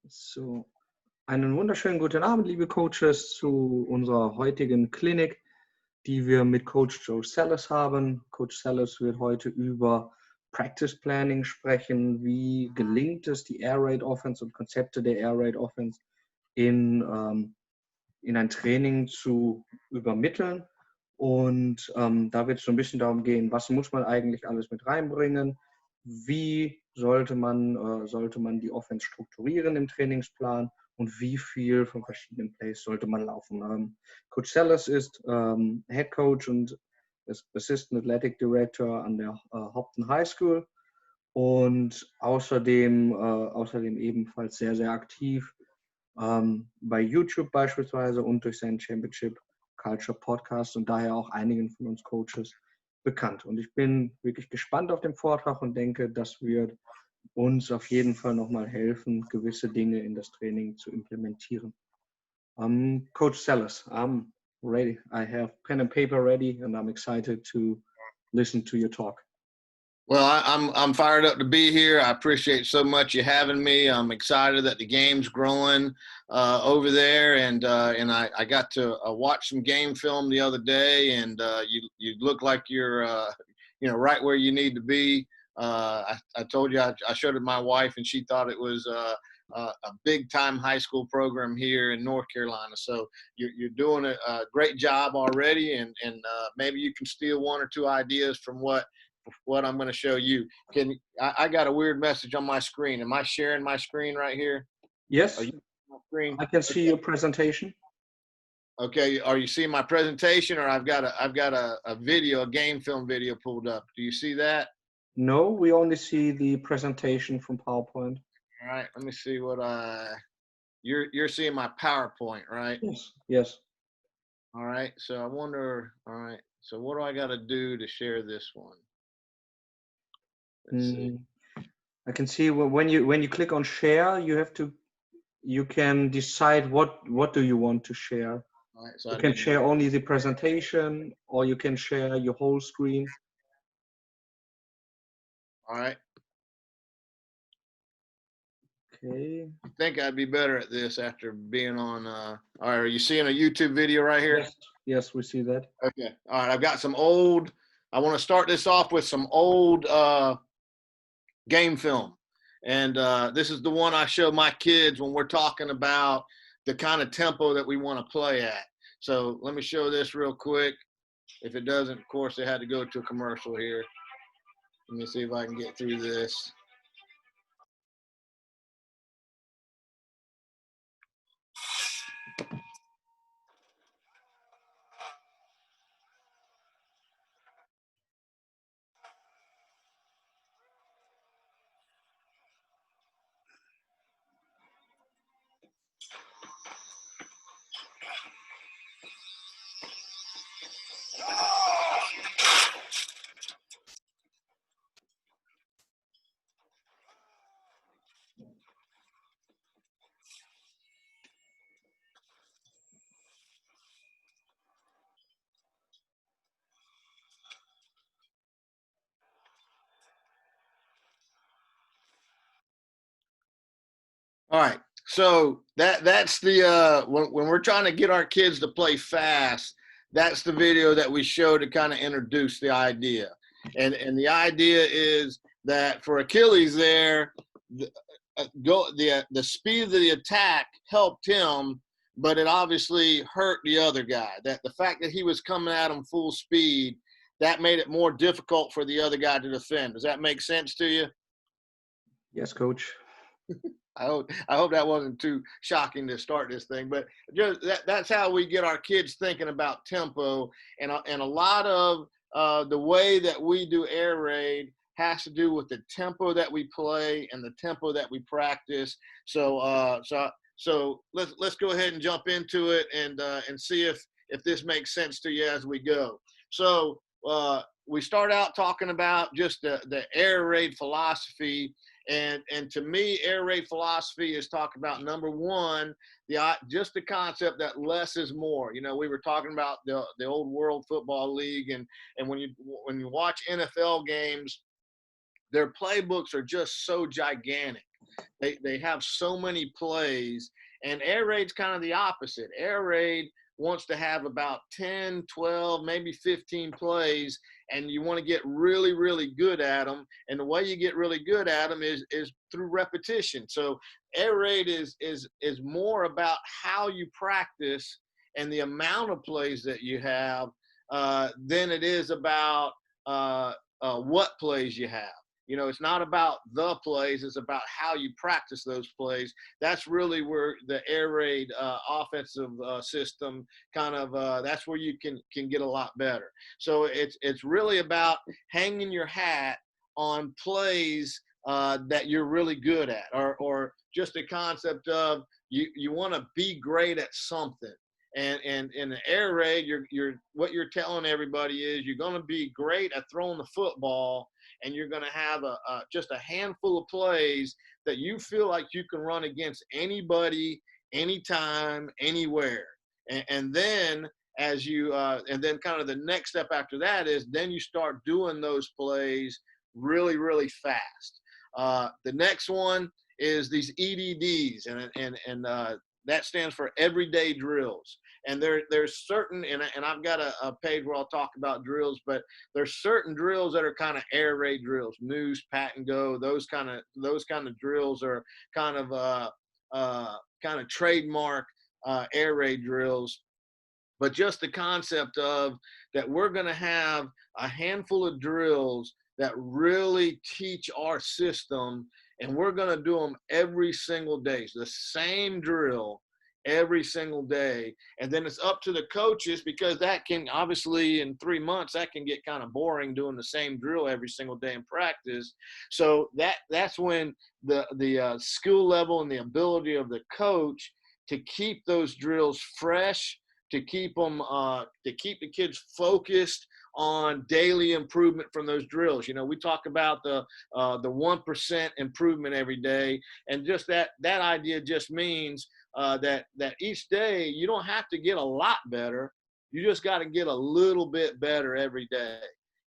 So, einen wunderschönen guten Abend, liebe Coaches, zu unserer heutigen Klinik, die wir mit Coach Joe Salas haben. Coach Salas wird heute über Practice Planning sprechen. Wie gelingt es, die Air Raid Offense und Konzepte der Air Raid Offense in ein Training zu übermitteln. Und da wird es so ein bisschen darum gehen, was muss man eigentlich alles mit reinbringen, wie sollte man die Offense strukturieren im Trainingsplan und wie viel von verschiedenen Plays sollte man laufen. Coach Sellers ist Head Coach und Assistant Athletic Director an der Hopton High School und außerdem ebenfalls sehr, sehr aktiv bei YouTube beispielsweise und durch seinen Championship Culture Podcast und daher auch einigen von uns Coaches bekannt. Und ich bin wirklich gespannt auf den Vortrag und denke, das wird uns auf jeden Fall nochmal helfen, gewisse Dinge in das Training zu implementieren. Coach Salas, I'm ready. I have pen and paper ready and I'm excited to listen to your talk. Well, I'm fired up to be here. I appreciate so much you having me. I'm excited that the game's growing over there, and I got to watch some game film the other day, and you look like you're right where you need to be. I told you I showed it to my wife, and she thought it was a big time high school program here in North Carolina. So you're doing a great job already, and maybe you can steal one or two ideas from what I'm going to show you. I got a weird message on my screen. Am I sharing my screen right here? Yes, screen? I can see your presentation. Okay, are you seeing my presentation, or I've got a video, a game film video pulled up? Do you see that? No, we only see the presentation from PowerPoint. All right, let me see what you're seeing my PowerPoint, right? Yes. All right, so I wonder, all right, so what do I got to do to share this one? I can see when you click on share, you can decide what do you want to share. Right, so you can share only the presentation, or you can share your whole screen. All right. Okay. I think I'd be better at this after being on. All right, are you seeing a YouTube video right here? Yes, we see that. Okay. All right, I've got some old. I want to start this off with some old game film. And this is the one I show my kids when we're talking about the kind of tempo that we want to play at. So let me show this real quick. If it doesn't, of course, they had to go to a commercial here. Let me see if I can get through this. All right, so that's the when we're trying to get our kids to play fast, that's the video that we show to kind of introduce the idea. And the idea is that for Achilles there, the speed of the attack helped him, but it obviously hurt the other guy. That the fact that he was coming at him full speed, that made it more difficult for the other guy to defend. Does that make sense to you? Yes, Coach. I hope that wasn't too shocking to start this thing, but just that's how we get our kids thinking about tempo, and a lot of the way that we do air raid has to do with the tempo that we play and the tempo that we practice. So let's go ahead and jump into it and see if this makes sense to you as we go. So we start out talking about just the air raid philosophy. And to me, air raid philosophy is talking about, number one, just the concept that less is more. You know, we were talking about the old World Football League, and when you watch NFL games, their playbooks are just so gigantic. They have so many plays, and air raid's kind of the opposite. Air raid wants to have about 10, 12, maybe 15 plays, and you want to get really, really good at them. And the way you get really good at them is through repetition. So air raid is more about how you practice and the amount of plays that you have than it is about what plays you have. You know, it's not about the plays, it's about how you practice those plays. That's really where the air raid offensive system kind of, that's where you can get a lot better. So it's really about hanging your hat on plays that you're really good at, or just the concept of you want to be great at something. And in the air raid, you're what you're telling everybody is you're going to be great at throwing the football, and you're going to have just a handful of plays that you feel like you can run against anybody, anytime, anywhere. And then as you and then kind of the next step after that is then you start doing those plays really, really fast. The next one is these EDDs, and that stands for everyday drills. And there's certain, and I've got a page where I'll talk about drills, but there's certain drills that are kind of air raid drills, noose, pat and go. Those kind of drills are kind of trademark air raid drills. But just the concept of that we're going to have a handful of drills that really teach our system, and we're going to do them every single day. So the same drill every single day. And then it's up to the coaches, because that can obviously in 3 months, that can get kind of boring doing the same drill every single day in practice. So that's when the skill level and the ability of the coach to keep those drills fresh, to keep them, to keep the kids focused on daily improvement from those drills. You know, we talk about the 1% improvement every day, and just that idea just means that each day you don't have to get a lot better. You just got to get a little bit better every day.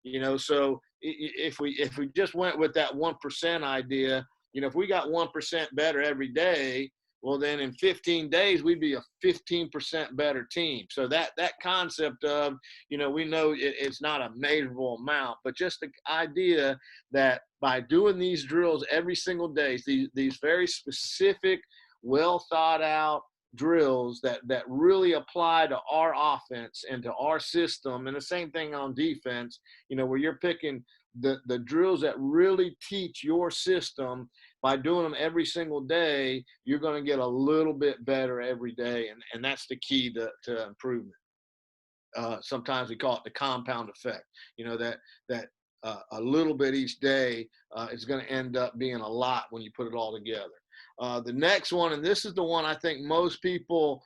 You know, so if we just went with that 1% idea, you know, if we got 1% better every day, well, then in 15 days, we'd be a 15% better team. So that concept of, you know, we know it's not a measurable amount, but just the idea that by doing these drills every single day, these very specific, well thought out drills that really apply to our offense and to our system, and the same thing on defense, you know, where you're picking the drills that really teach your system. By doing them every single day, you're going to get a little bit better every day. And that's the key to improvement. Sometimes we call it the compound effect, you know, that a little bit each day is going to end up being a lot when you put it all together. The next one, and this is the one I think most people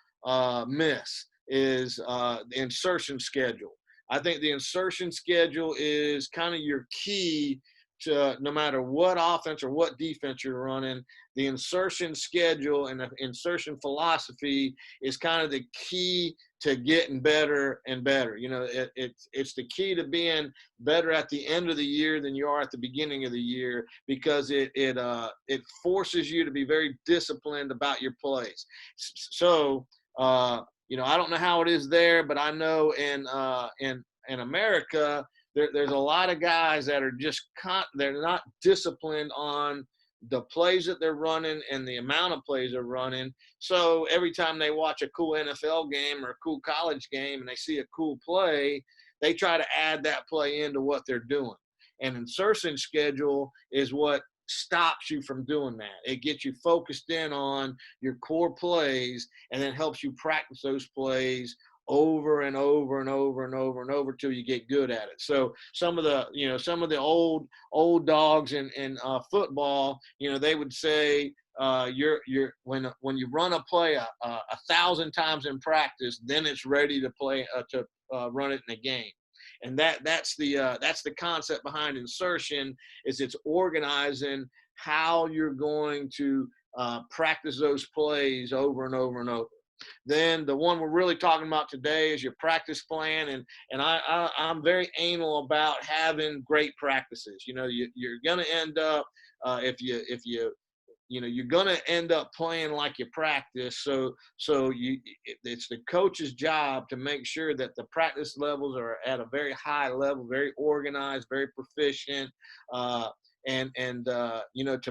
miss, is the insertion schedule. I think the insertion schedule is kind of your key to, no matter what offense or what defense you're running, the insertion schedule and the insertion philosophy is kind of the key to getting better and better. You know, it's the key to being better at the end of the year than you are at the beginning of the year, because it forces you to be very disciplined about your plays. So, you know, I don't know how it is there, but I know in America, there's a lot of guys that are just they're not disciplined on the plays that they're running and the amount of plays they're running. So every time they watch a cool NFL game or a cool college game and they see a cool play, they try to add that play into what they're doing. And insertion schedule is what stops you from doing that. It gets you focused in on your core plays, and then helps you practice those plays over and over and over and over and over till you get good at it. So some of the old dogs in football, you know, they would say you're when you run a play 1,000 times in practice, then it's ready to play to run it in a game. And that's the concept behind insertion, is it's organizing how you're going to practice those plays over and over and over. Then the one we're really talking about today is your practice plan, and I'm very anal about having great practices. You know, you're going to end up if you you're going to end up playing like you practice. So it's the coach's job to make sure that the practice levels are at a very high level, very organized, very proficient. To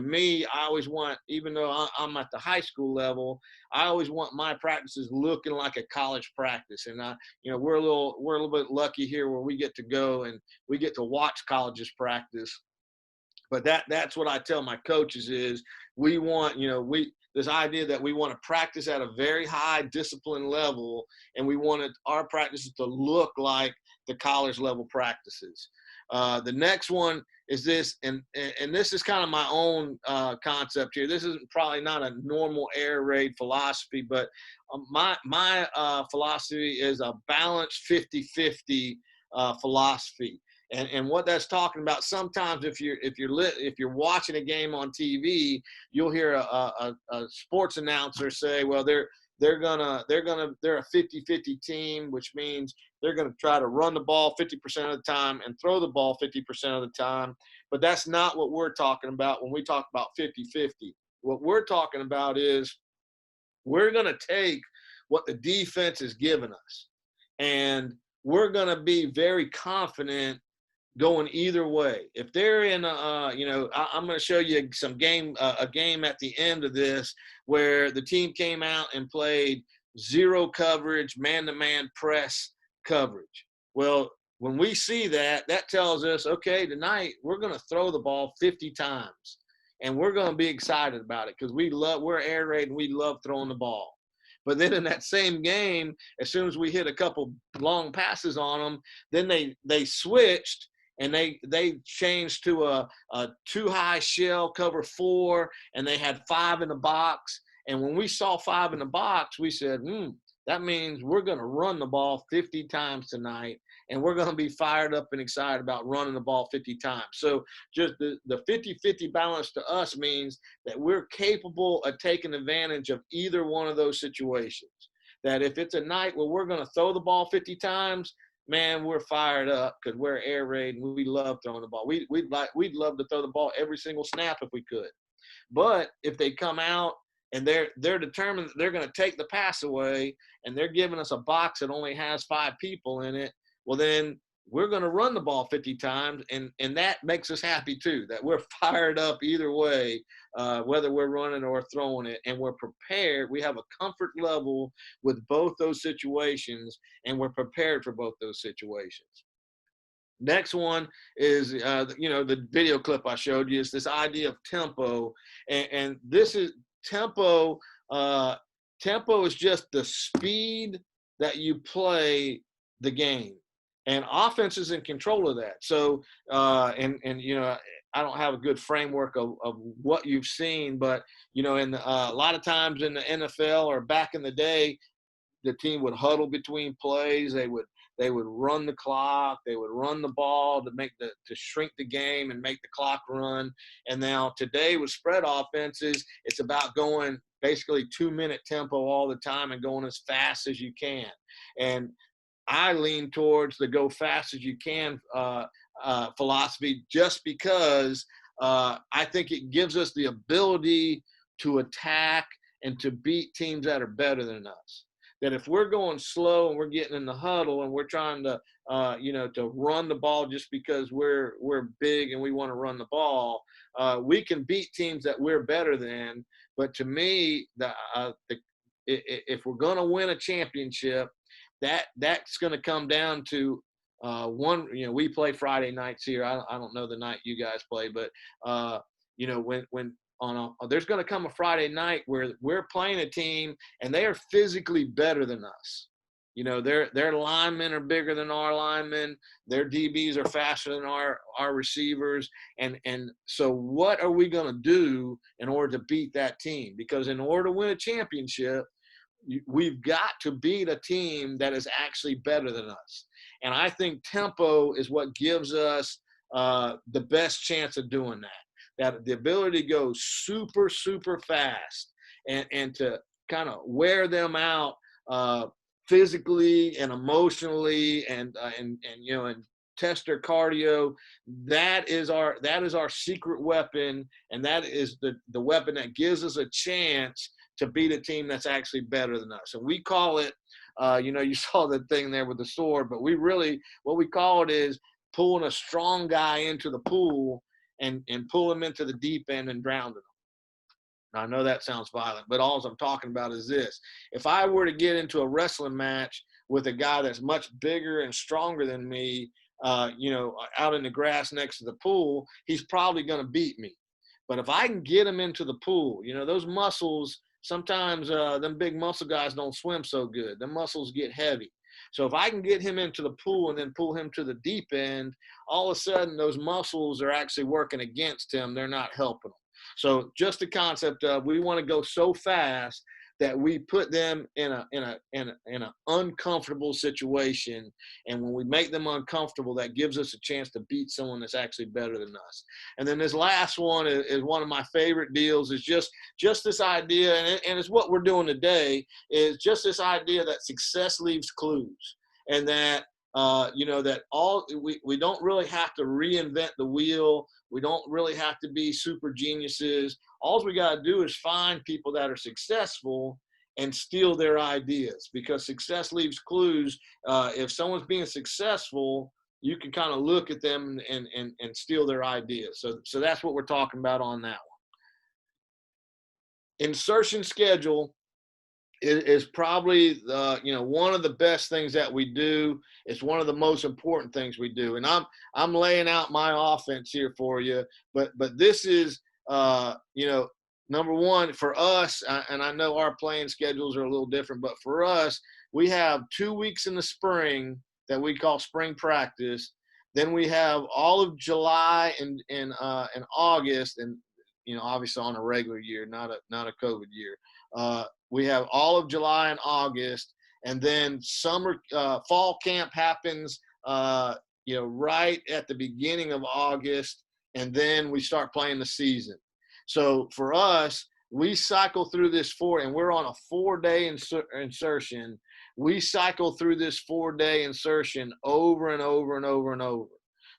me, I always want, even though I'm at the high school level, I always want my practices looking like a college practice. And we're a little bit lucky here where we get to go and we get to watch colleges practice. But that's what I tell my coaches is we want, this idea that we want to practice at a very high discipline level, and we wanted our practices to look like the college level practices. The next one is this, and this is kind of my own concept here. This is probably not a normal air raid philosophy, but my philosophy is a balanced 50-50 philosophy. And what that's talking about, sometimes if you're watching a game on TV, you'll hear a sports announcer say, well, they're a 50-50 team, which means they're going to try to run the ball 50% of the time and throw the ball 50% of the time. But that's not what we're talking about when we talk about 50-50. What we're talking about is we're going to take what the defense has given us, and we're going to be very confident going either way. If they're in I'm going to show you a game at the end of this where the team came out and played zero coverage, man-to-man press coverage. Well, when we see that tells us, okay, tonight we're going to throw the ball 50 times, and we're going to be excited about it because we're air raid and we love throwing the ball. But then in that same game, as soon as we hit a couple long passes on them, then they switched. And they changed to a too high shell, cover 4, and they had 5 in the box. And when we saw 5 in the box, we said, that means we're going to run the ball 50 times tonight, and we're going to be fired up and excited about running the ball 50 times. So just the 50-50 balance to us means that we're capable of taking advantage of either one of those situations. That if it's a night where we're going to throw the ball 50 times, man, we're fired up because we're air raid and we love throwing the ball. We'd love to throw the ball every single snap if we could. But if they come out and they're determined that they're going to take the pass away and they're giving us a box that only has 5 people in it, well, then we're going to run the ball 50 times, and that makes us happy too, that we're fired up either way, whether we're running or throwing it, and we're prepared. We have a comfort level with both those situations, and we're prepared for both those situations. Next one is, the video clip I showed you is this idea of tempo, and this is tempo. Tempo is just the speed that you play the game. And offense is in control of that. So, I don't have a good framework of what you've seen, but, a lot of times in the NFL or back in the day, the team would huddle between plays. They would run the clock. They would run the ball to shrink the game and make the clock run. And now today with spread offenses, it's about going basically 2-minute tempo all the time and going as fast as you can. And I lean towards the go fast as you can philosophy, just because I think it gives us the ability to attack and to beat teams that are better than us. That if we're going slow and we're getting in the huddle and we're trying to to run the ball just because we're big and we want to run the ball, we can beat teams that we're better than. But to me, if we're going to win a championship, that's going to come down to one. We play Friday nights here. I don't know the night you guys play, but there's going to come a Friday night where we're playing a team and they are physically better than us. Their linemen are bigger than our linemen. Their DBs are faster than our receivers. And so what are we going to do in order to beat that team? Because in order to win a championship, we've got to beat a team that is actually better than us. And I think tempo is what gives us the best chance of doing that. That the ability to go super, super fast and to kind of wear them out physically and emotionally and test their cardio. That is our secret weapon, and that is the weapon that gives us a chance to beat a team that's actually better than us. And we call it, you saw the thing there with the sword, but what we call it is pulling a strong guy into the pool and pull him into the deep end and drowning him. Now, I know that sounds violent, but all I'm talking about is this. If I were to get into a wrestling match with a guy that's much bigger and stronger than me, out in the grass next to the pool, he's probably going to beat me. But if I can get him into the pool, those muscles, sometimes them big muscle guys don't swim so good. The muscles get heavy. So if I can get him into the pool and then pull him to the deep end, all of a sudden those muscles are actually working against him. They're not helping him. So just the concept of we want to go so fast that we put them in an uncomfortable situation, and when we make them uncomfortable, that gives us a chance to beat someone that's actually better than us. And then this last one is one of my favorite deals. Is just this idea, and it's what we're doing today. Is just this idea that success leaves clues, and that we don't really have to reinvent the wheel. We don't really have to be super geniuses. All we got to do is find people that are successful and steal their ideas, because success leaves clues. If someone's being successful, you can kind of look at them and steal their ideas. So that's what we're talking about on that one. Insertion schedule is probably one of the best things that we do. It's one of the most important things we do. And I'm laying out my offense here for you, but this is number one for us, and I know our playing schedules are a little different, but for us, we have 2 weeks in the spring that we call spring practice. Then we have all of July and August, and obviously on a regular year, not a COVID year. We have all of July and August, and then fall camp happens, right at the beginning of August, and then we start playing the season. So for us, we cycle through this and we're on a 4-day insertion. We cycle through this 4-day insertion over and over and over and over.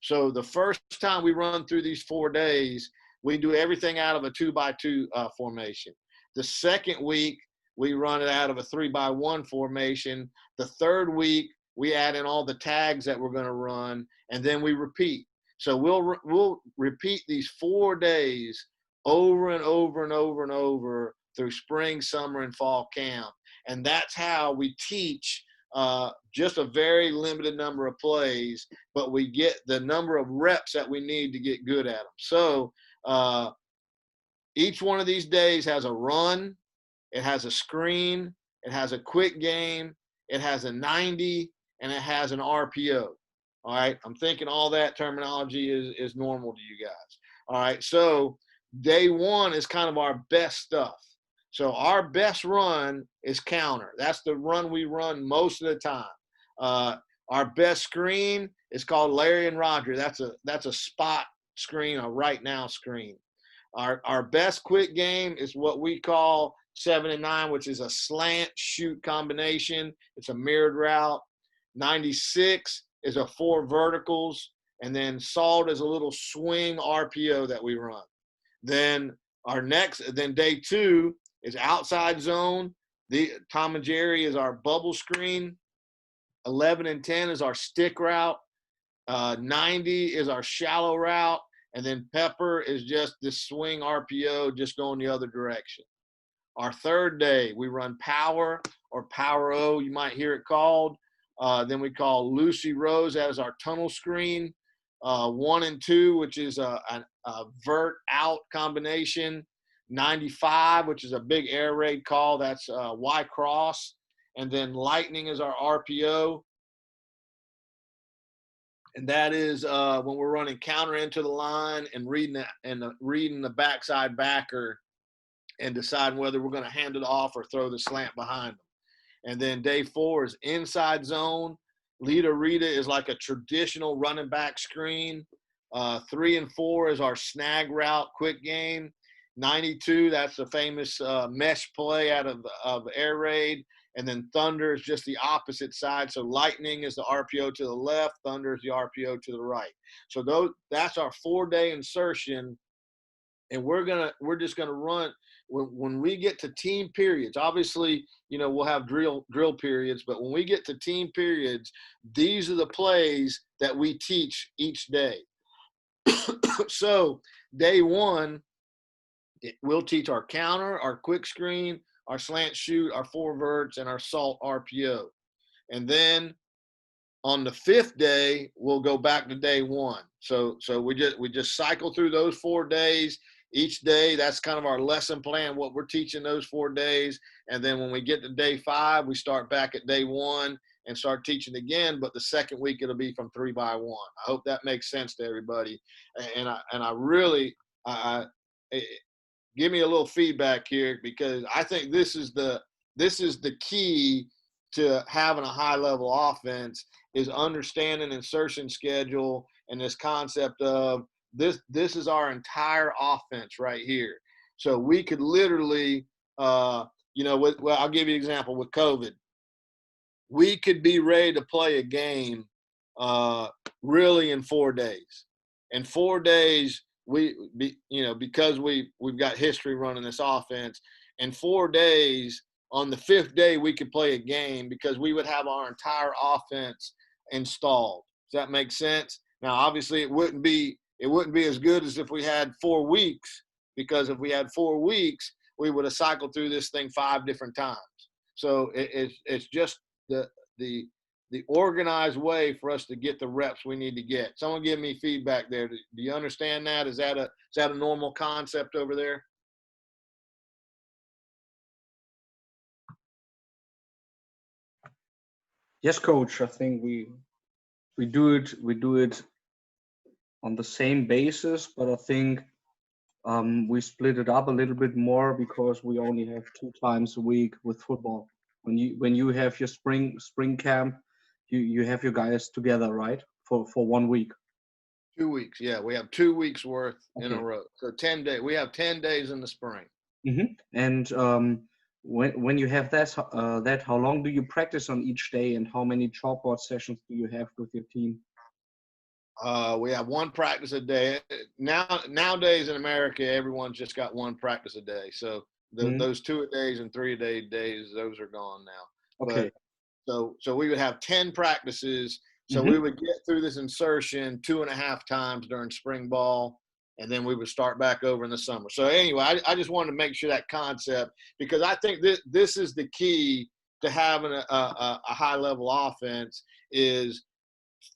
So the first time we run through these 4 days, we do everything out of a 2x2 formation. The second week, we run it out of a 3x1 formation. The third week, we add in all the tags that we're going to run, and then we repeat. So we'll repeat these 4 days over and over and over and over through spring, summer, and fall camp. And that's how we teach just a very limited number of plays, but we get the number of reps that we need to get good at them. So each one of these days has a run, it has a screen, it has a quick game, it has a 90, and it has an RPO. All right, I'm thinking all that terminology is normal to you guys. All right, so day one is kind of our best stuff. So our best run is counter. That's the run we run most of the time. Our best screen is called Larry and Roger. That's a spot screen, a right now screen. Our best quick game is what we call 7 and 9, which is a slant shoot combination. It's a mirrored route. 96 is a 4 verticals, and then salt is a little swing RPO that we run. Then day 2 is outside zone. The Tom and Jerry is our bubble screen. 11 and 10 is our stick route. 90 is our shallow route. And then Pepper is just this swing RPO, just going the other direction. Our third day, we run power or power O, you might hear it called. Then we call Lucy Rose as our tunnel screen. 1 and 2, which is a vert out combination. 95, which is a big air raid call. That's Y cross. And then lightning is our RPO. And that is when we're running counter into the line and reading the backside backer and deciding whether we're going to hand it off or throw the slant behind them. And then day 4 is inside zone. Lita Rita is like a traditional running back screen. 3 and 4 is our snag route quick game. 92, that's the famous mesh play out of air raid. And then thunder is just the opposite side. So lightning is the RPO to the left, thunder is the RPO to the right. So that's our 4-day insertion. And we're just gonna run when we get to team periods. Obviously, we'll have drill periods, but when we get to team periods, these are the plays that we teach each day. So day one, we'll teach our counter, our quick screen, our slant shoot, our four verts, and our salt RPO. And then on the 5th day, we'll go back to day one. So we just cycle through those 4 days. Each day, that's kind of our lesson plan, what we're teaching those 4 days. And then when we get to day 5, we start back at day one and start teaching again. But the second week, it'll be from 3x1. I hope that makes sense to everybody. And I really, give me a little feedback here, because I think this is the key to having a high level offense, is understanding insertion schedule and this concept of this is our entire offense right here. So we could literally, I'll give you an example with COVID. We could be ready to play a game really in 4 days. In 4 days, because we've got history running this offense, in 4 days, on the 5th day, we could play a game because we would have our entire offense installed. Does that make sense? Now, obviously, it wouldn't be as good as if we had 4 weeks, because if we had 4 weeks, we would have cycled through this thing 5 different times. So it's just the organized way for us to get the reps we need to get. Someone give me feedback there. Do you understand that? Is that a normal concept over there? Yes, coach. I think we do it on the same basis, but I think we split it up a little bit more because we only have 2 times a week with football. When you have your spring camp, you have your guys together, right? For 1 week. 2 weeks. Yeah, we have 2 weeks worth in a Okay. row. So 10 days. We have 10 days in the spring. Mm-hmm. And when you have that, how long do you practice on each day, and how many chalkboard sessions do you have with your team? We have 1 practice a day. Nowadays in America, everyone's just got 1 practice a day. So those 2-a-days and 3-a-days, those are gone now. Okay. But so we would have 10 practices. So we would get through this insertion 2.5 times during spring ball, and then we would start back over in the summer. So anyway, I just wanted to make sure that concept, because I think this is the key to having a high level offense, is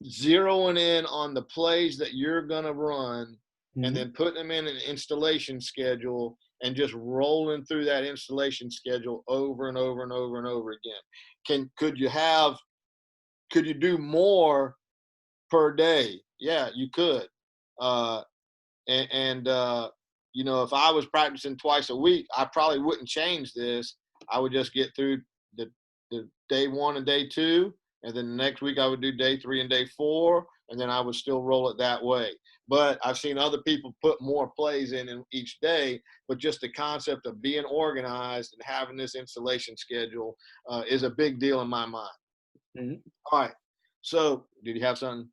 zeroing in on the plays that you're going to run, and then putting them in an installation schedule and just rolling through that installation schedule over and over and over and over again. Could you do more per day? Yeah, you could. If I was practicing twice a week, I probably wouldn't change this. I would just get through the day 1 and day 2, and then the next week I would do day 3 and day 4, and then I would still roll it that way. But I've seen other people put more plays in each day, but just the concept of being organized and having this installation schedule is a big deal in my mind. Mm-hmm. All right. So did you have something?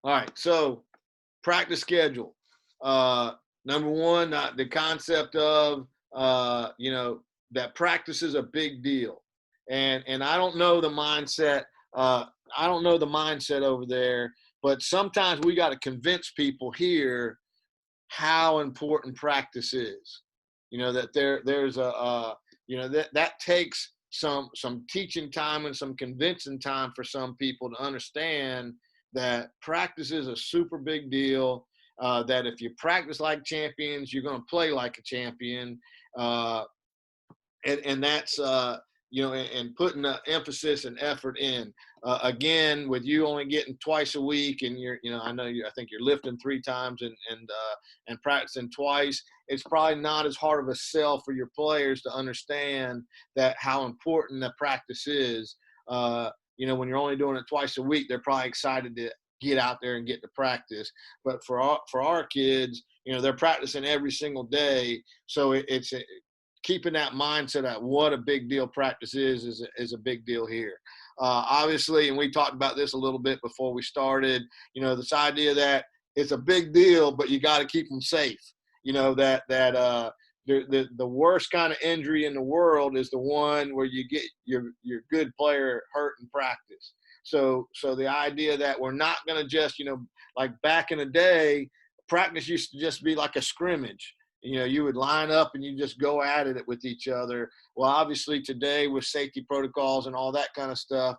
All right. So practice schedule. Number one, the concept of, that practice is a big deal. And I don't know the mindset. I don't know the mindset over there, but sometimes we got to convince people here how important practice is. That there's that takes some teaching time and some convincing time for some people to understand that practice is a super big deal. That if you practice like champions, you're going to play like a champion. And that's and putting the emphasis and effort in. Again, with you only getting twice a week, and I think you're lifting 3 times and practicing twice. It's probably not as hard of a sell for your players to understand that how important the practice is. When you're only doing it twice a week, they're probably excited to get out there and get to practice. But for our kids, They're practicing every single day. So it's keeping that mindset at what a big deal practice is a big deal here. Obviously, and we talked about this a little bit before we started, this idea that it's a big deal, but you got to keep them safe. The worst kind of injury in the world is the one where you get your good player hurt in practice. So the idea that we're not going to just, like back in the day, practice used to just be like a scrimmage. You would line up and you just go at it with each other. Well, obviously today with safety protocols and all that kind of stuff,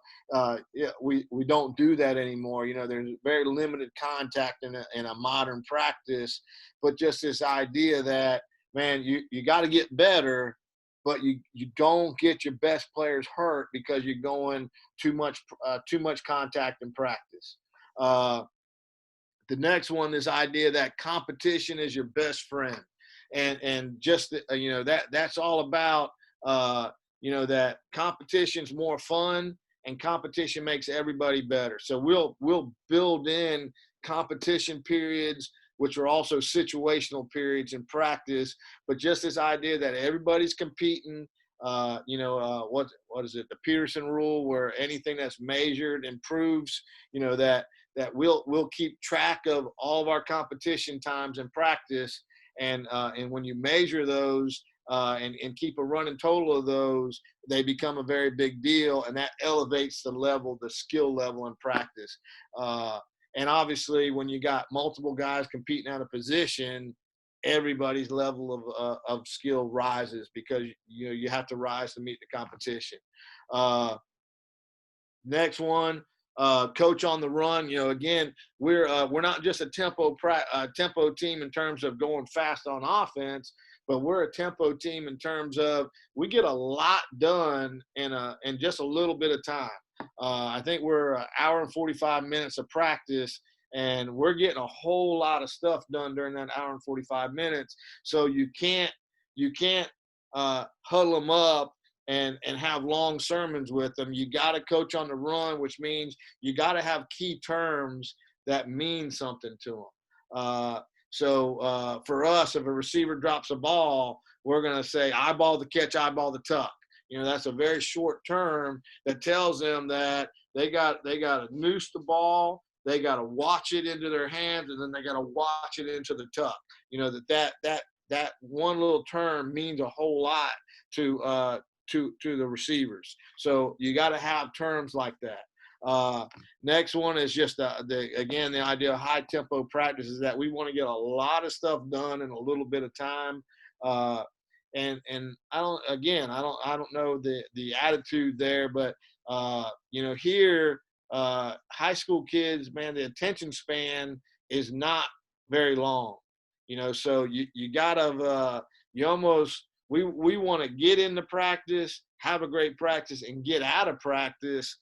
we don't do that anymore. There's very limited contact in a modern practice, but just this idea that, man, you got to get better, but you don't get your best players hurt because you're going too much contact in practice. The next one, this idea that competition is your best friend. And just, that's all about, that competition's more fun and competition makes everybody better. So we'll build in competition periods, which are also situational periods in practice, but just this idea that everybody's competing, what is it? The Peterson rule, where anything that's measured improves, that we'll keep track of all of our competition times in practice. And when you measure those and keep a running total of those, they become a very big deal, and that elevates the skill level in practice. And obviously, when you got multiple guys competing at a position, everybody's level of skill rises because you have to rise to meet the competition. Next one. Coach on the run. Again, we're not just a tempo team in terms of going fast on offense, but we're a tempo team in terms of we get a lot done in just a little bit of time. I think we're an hour and 45 minutes of practice, and we're getting a whole lot of stuff done during that hour and 45 minutes. So you can't huddle them up and have long sermons with them. You got to coach on the run, which means you got to have key terms that mean something to them. So for us, if a receiver drops a ball, we're going to say eyeball the catch, eyeball the tuck. That's a very short term that tells them that they got to noose the ball, they got to watch it into their hands, and then they got to watch it into the tuck. That one little term means a whole lot to the receivers. So you got to have terms like that. Next one is just the idea of high tempo practice is that we want to get a lot of stuff done in a little bit of time. And I don't know the attitude there, but here high school kids, man, the attention span is not very long. So you gotta we want to get into practice, have a great practice, and get out of practice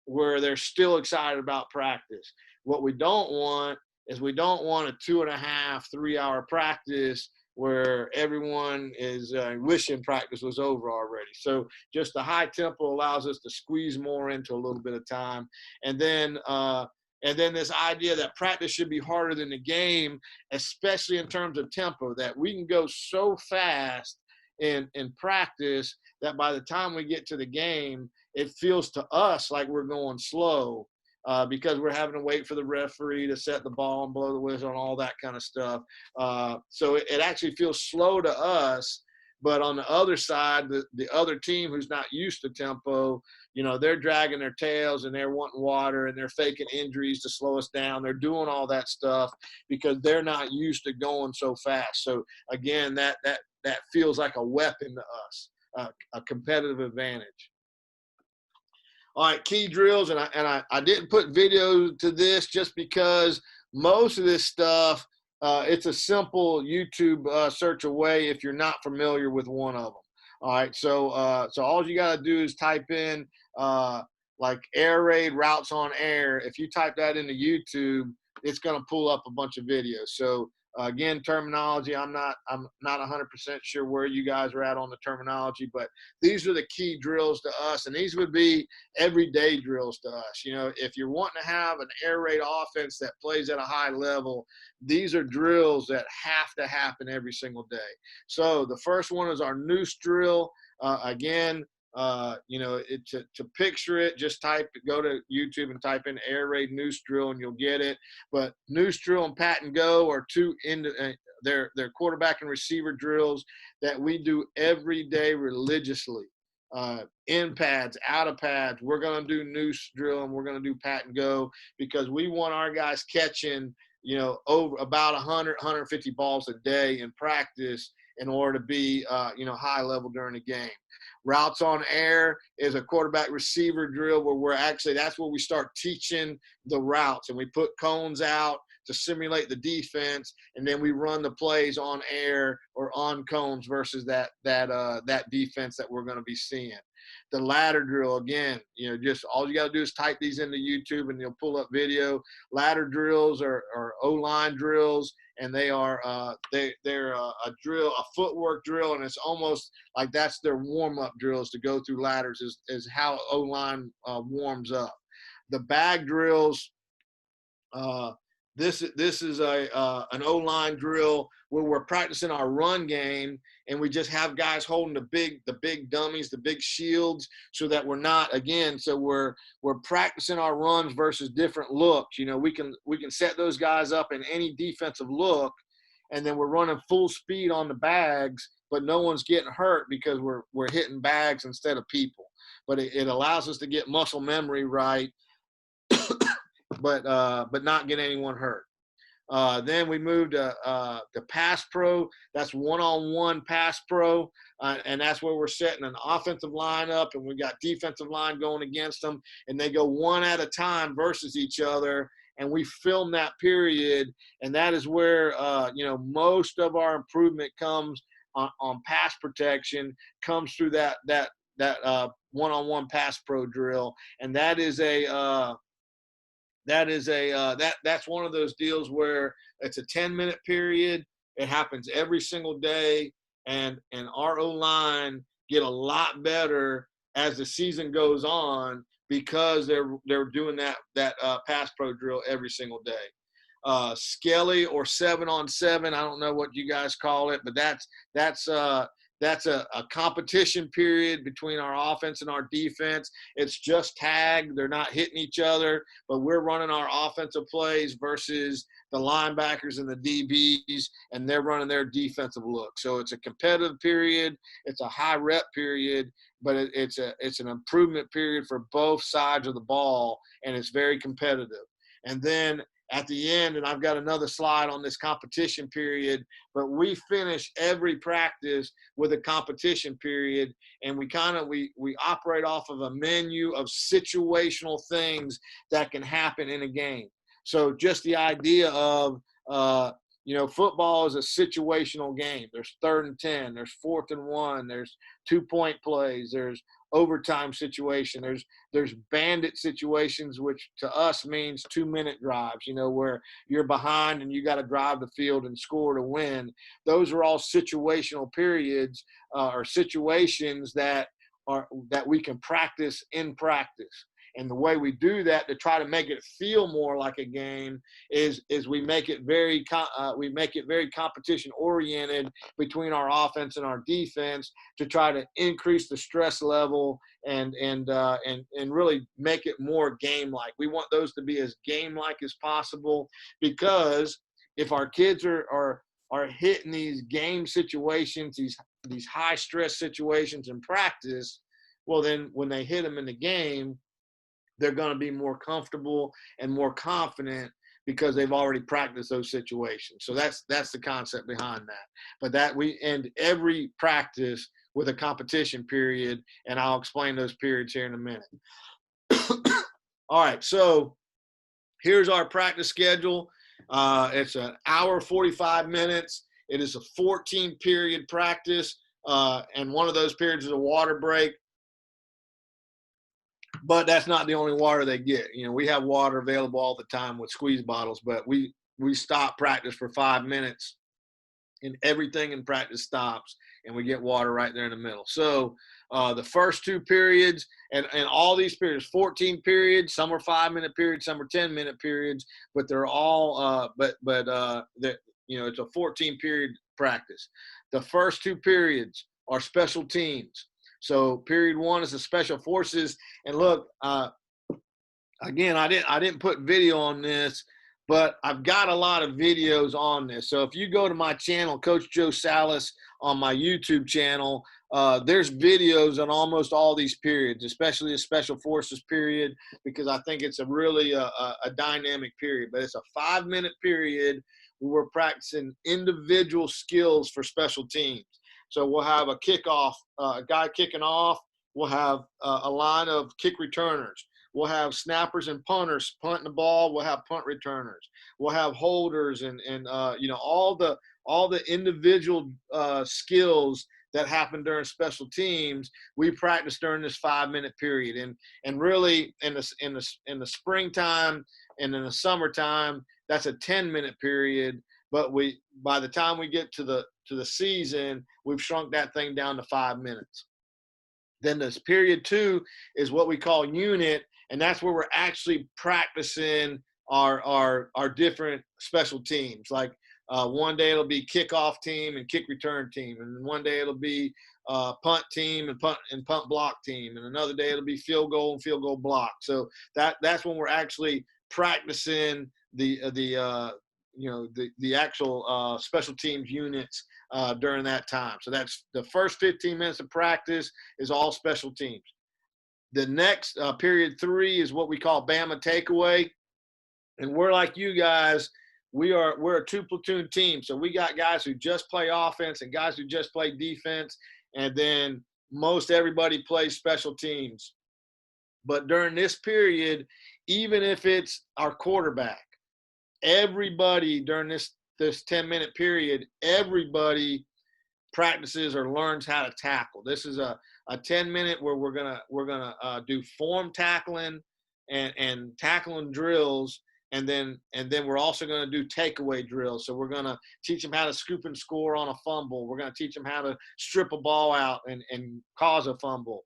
where they're still excited about practice. What we don't want is a 2.5, 3 hour practice where everyone is wishing practice was over already. So just the high tempo allows us to squeeze more into a little bit of time. And then this idea that practice should be harder than the game, especially in terms of tempo, that we can go so fast in practice that by the time we get to the game, it feels to us like we're going slow because we're having to wait for the referee to set the ball and blow the whistle and all that kind of stuff. So it actually feels slow to us. But on the other side, the other team who's not used to tempo, they're dragging their tails and they're wanting water and they're faking injuries to slow us down. They're doing all that stuff because they're not used to going so fast. So again, that feels like a weapon to us, a competitive advantage. All right, key drills, and I didn't put video to this just because most of this stuff, it's a simple YouTube search away if you're not familiar with one of them. All right, so all you got to do is type in like air raid routes on air. If you type that into YouTube, it's going to pull up a bunch of videos. So Again, terminology, I'm not 100% sure where you guys are at on the terminology, but these are the key drills to us, and these would be everyday drills to us. You know, if you're wanting to have an air raid offense that plays at a high level, these are drills that have to happen every single day. So the first one is our noose drill. Again, you know, to picture it, just go to YouTube and type in air raid noose drill and you'll get it. But noose drill and pat and go are they're quarterback and receiver drills that we do every day religiously. In pads, out of pads, we're going to do noose drill and we're going to do pat and go because we want our guys catching, you know, over about 100, 150 balls a day in practice in order to be, you know, high level during the game. Routes on air is a quarterback receiver drill where that's where we start teaching the routes, and we put cones out to simulate the defense, and then we run the plays on air or on cones versus that defense that we're going to be seeing. The ladder drill, again, you know, just all you got to do is type these into YouTube and you'll pull up video. Ladder drills are O-line drills, and they are they're a drill, a footwork drill, and it's almost like that's their warm-up drills to go through ladders is how O-line warms up. The bag drills, this is an O-line drill where we're practicing our run game, and we just have guys holding the big dummies, the big shields, so that we're practicing our runs versus different looks. You know, we can set those guys up in any defensive look, and then we're running full speed on the bags, but no one's getting hurt because we're hitting bags instead of people. But it allows us to get muscle memory right, but not get anyone hurt. Then we moved to pass pro. That's one-on-one pass pro, and that's where we're setting an offensive line up, and we got defensive line going against them, and they go one at a time versus each other, and we film that period, and that is where you know, most of our improvement comes on pass protection, comes through that one-on-one pass pro drill, and that's one of those deals where it's a 10-minute period. It happens every single day, and our O-line get a lot better as the season goes on because they're doing that pass pro drill every single day. Skelly or 7-on-7, I don't know what you guys call it, but that's a competition period between our offense and our defense. It's just tag. They're not hitting each other, but we're running our offensive plays versus the linebackers and the DBs, and they're running their defensive look. So it's a competitive period. It's a high rep period, but it's an improvement period for both sides of the ball, and it's very competitive. And then at the end, and I've got another slide on this competition period, but we finish every practice with a competition period, and we operate off of a menu of situational things that can happen in a game. So just the idea of, you know, football is a situational game. There's 3rd and 10, there's 4th and 1, there's 2-point plays, there's overtime situation, there's bandit situations, which to us means 2-minute drives, you know, where you're behind and you got to drive the field and score to win. Those are all situational periods or situations that we can practice in practice. And the way we do that to try to make it feel more like a game is we make it very competition oriented between our offense and our defense to try to increase the stress level and really make it more game like. We want those to be as game like as possible, because if our kids are hitting these game situations, these high stress situations in practice, well, then when they hit them in the game, they're going to be more comfortable and more confident because they've already practiced those situations. So that's the concept behind that. But that we end every practice with a competition period, and I'll explain those periods here in a minute. All right, so here's our practice schedule. It's an hour, 45 minutes. It is a 14-period practice, and one of those periods is a water break. But that's not the only water they get. You know, we have water available all the time with squeeze bottles, but we we stop practice for 5 minutes, and everything in practice stops, and we get water right there in the middle. So the first 2 periods, and all these periods, 14 periods, some are 5-minute periods, some are 10-minute periods, but they're all it's a 14 period practice. The first 2 periods are special teams. So period 1 is the special forces. And look, again, I didn't put video on this, but I've got a lot of videos on this. So if you go to my channel, Coach Joe Salas, on my YouTube channel, there's videos on almost all these periods, especially the special forces period, because I think it's a really a dynamic period. But it's a 5-minute period where we're practicing individual skills for special teams. So we'll have a kickoff, a guy kicking off. We'll have a line of kick returners. We'll have snappers and punters punting the ball. We'll have punt returners. We'll have holders and all the individual skills that happen during special teams. We practice during this 5-minute period, and really in the springtime and in the summertime, that's a 10-minute period. But by the time we get to the season, we've shrunk that thing down to 5 minutes. Then this period 2 is what we call unit, and that's where we're actually practicing our different special teams. Like one day it'll be kickoff team and kick return team, and one day it'll be punt team and punt block team, and another day it'll be field goal and field goal block. So that's when we're actually practicing the actual special teams units during that time. So that's the first 15 minutes of practice is all special teams. The next period 3 is what we call Bama takeaway. And we're like you guys, we're a 2-platoon team. So we got guys who just play offense and guys who just play defense. And then most everybody plays special teams. But during this period, even if it's our quarterback, everybody during this 10-minute period, everybody practices or learns how to tackle. This is a 10-minute where we're gonna do form tackling and tackling drills, and then we're also gonna do takeaway drills. So we're gonna teach them how to scoop and score on a fumble. We're gonna teach them how to strip a ball out and cause a fumble.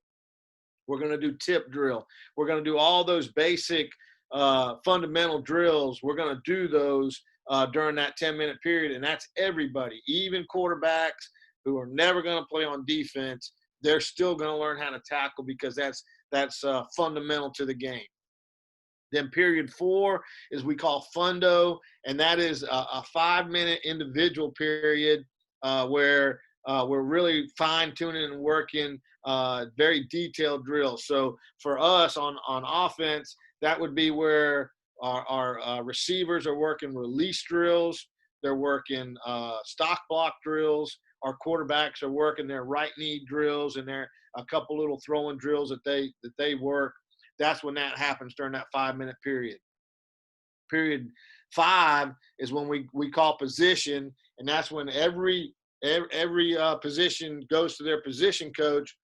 We're gonna do tip drill. We're gonna do all those basic fundamental drills. We're gonna do those during that 10-minute period, and that's everybody, even quarterbacks who are never going to play on defense. They're still going to learn how to tackle because that's fundamental to the game. Then period 4 is we call fundo, and that is a 5-minute individual period where we're really fine-tuning and working very detailed drills. So for us on offense, that would be where our receivers are working release drills. They're working stock block drills. Our quarterbacks are working their right knee drills, and there a couple little throwing drills that they work. That's when that happens during that 5-minute period. Period 5 is when we call position, and that's when every position goes to their position coach,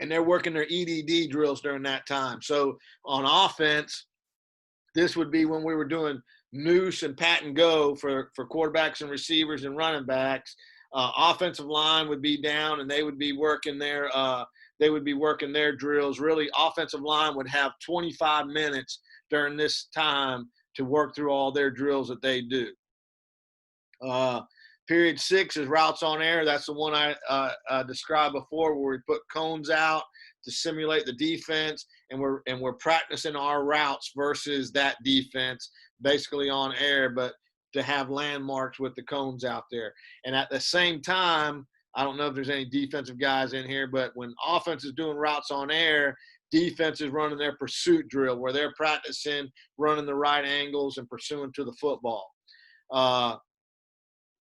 and they're working their EDD drills during that time. So on offense, this would be when we were doing noose and pat and go for quarterbacks and receivers and running backs. Offensive line would be down, and they would be working their drills. Really, offensive line would have 25 minutes during this time to work through all their drills that they do. Period 6 is routes on air. That's the one I described before, where we put cones out to simulate the defense, and we're practicing our routes versus that defense, basically on air, but to have landmarks with the cones out there. And at the same time, I don't know if there's any defensive guys in here, but when offense is doing routes on air, defense is running their pursuit drill, where they're practicing running the right angles and pursuing to the football.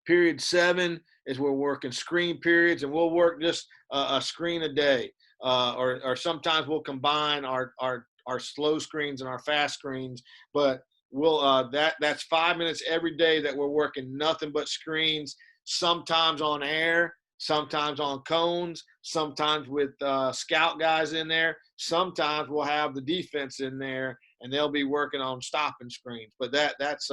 Period 7 is we're working screen periods, and we'll work just a screen a day, or sometimes we'll combine our slow screens and our fast screens. But we'll that's 5 minutes every day that we're working nothing but screens. Sometimes on air, sometimes on cones, sometimes with scout guys in there. Sometimes we'll have the defense in there, and they'll be working on stopping screens. But that's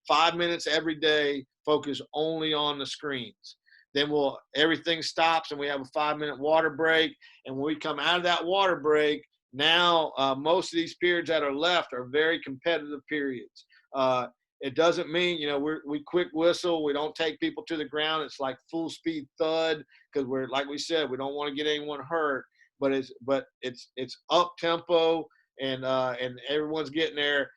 5 minutes every day, focus only on the screens. Then everything stops and we have a 5-minute water break. And when we come out of that water break, now most of these periods that are left are very competitive periods. It doesn't mean, we quick whistle. We don't take people to the ground. It's like full speed thud, because we're, like we said, we don't want to get anyone hurt. But it's up tempo, and everyone's getting there.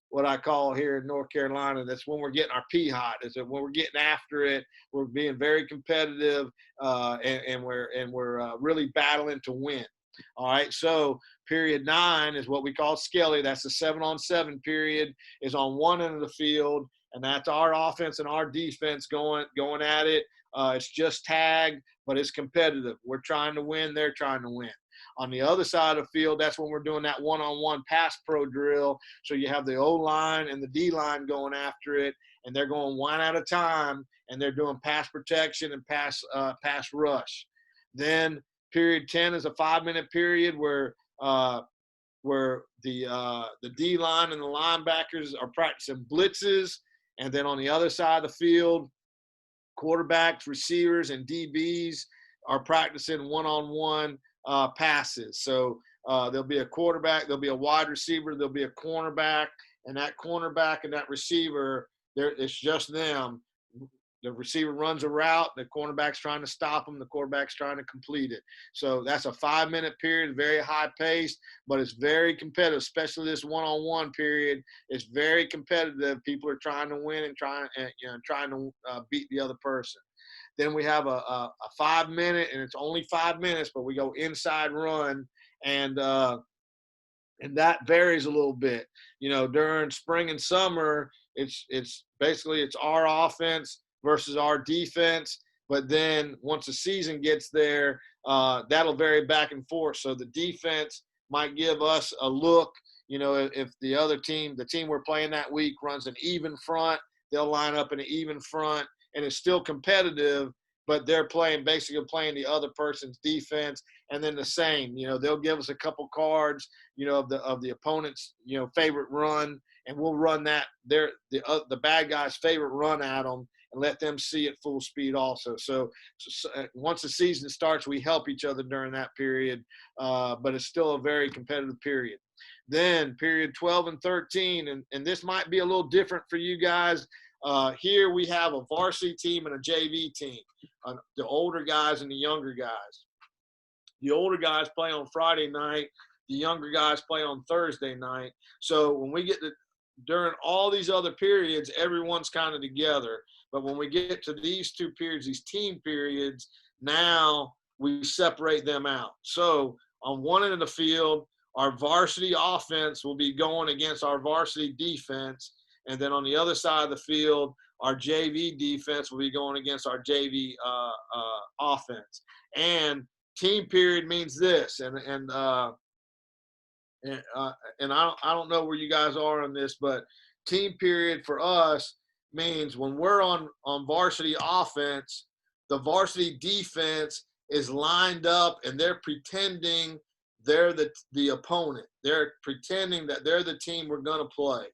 What I call here in North Carolina, that's when we're getting our pee hot. Is that when we're getting after it, we're being very competitive, and we're really battling to win. All right, so period 9 is what we call Skelly. That's the 7-on-7 period, is on one end of the field, and that's our offense and our defense going at it. It's just tag, but it's competitive. We're trying to win. They're trying to win. On the other side of the field, that's when we're doing that one-on-one pass pro drill. So you have the O-line and the D-line going after it, and they're going one at a time, and they're doing pass protection and pass rush. Then period 10 is a 5-minute period where the D-line and the linebackers are practicing blitzes, and then on the other side of the field, quarterbacks, receivers, and DBs are practicing one-on-one passes. So there'll be a quarterback, there'll be a wide receiver, there'll be a cornerback, and that cornerback and that receiver, it's just them. The receiver runs a route, the cornerback's trying to stop him, the quarterback's trying to complete it. So that's a 5-minute period, very high paced, but it's very competitive, especially this one-on-one period. It's very competitive. People are trying to win and trying to beat the other person. Then we have a 5-minute, and it's only 5 minutes, but we go inside run, and that varies a little bit. During spring and summer, it's basically it's our offense versus our defense. But then once the season gets there, that'll vary back and forth. So the defense might give us a look. If the other team, the team we're playing that week, runs an even front, they'll line up in an even front, and it's still competitive, but they're basically playing the other person's defense. And then the same, they'll give us a couple cards, of the opponent's, favorite run, and we'll run that the bad guy's favorite run at them and let them see it full speed also. So once the season starts, we help each other during that period, but it's still a very competitive period. Then period 12 and 13, and this might be a little different for you guys. Here we have a varsity team and a JV team, the older guys and the younger guys. The older guys play on Friday night. The younger guys play on Thursday night. So when we get during all these other periods, everyone's kind of together. But when we get to these two periods, these team periods, now we separate them out. So on one end of the field, our varsity offense will be going against our varsity defense. And then on the other side of the field, our JV defense will be going against our JV offense. And team period means this, and I don't know where you guys are on this, but team period for us means when we're on varsity offense, the varsity defense is lined up and they're pretending they're the opponent. They're pretending that they're the team we're going to play.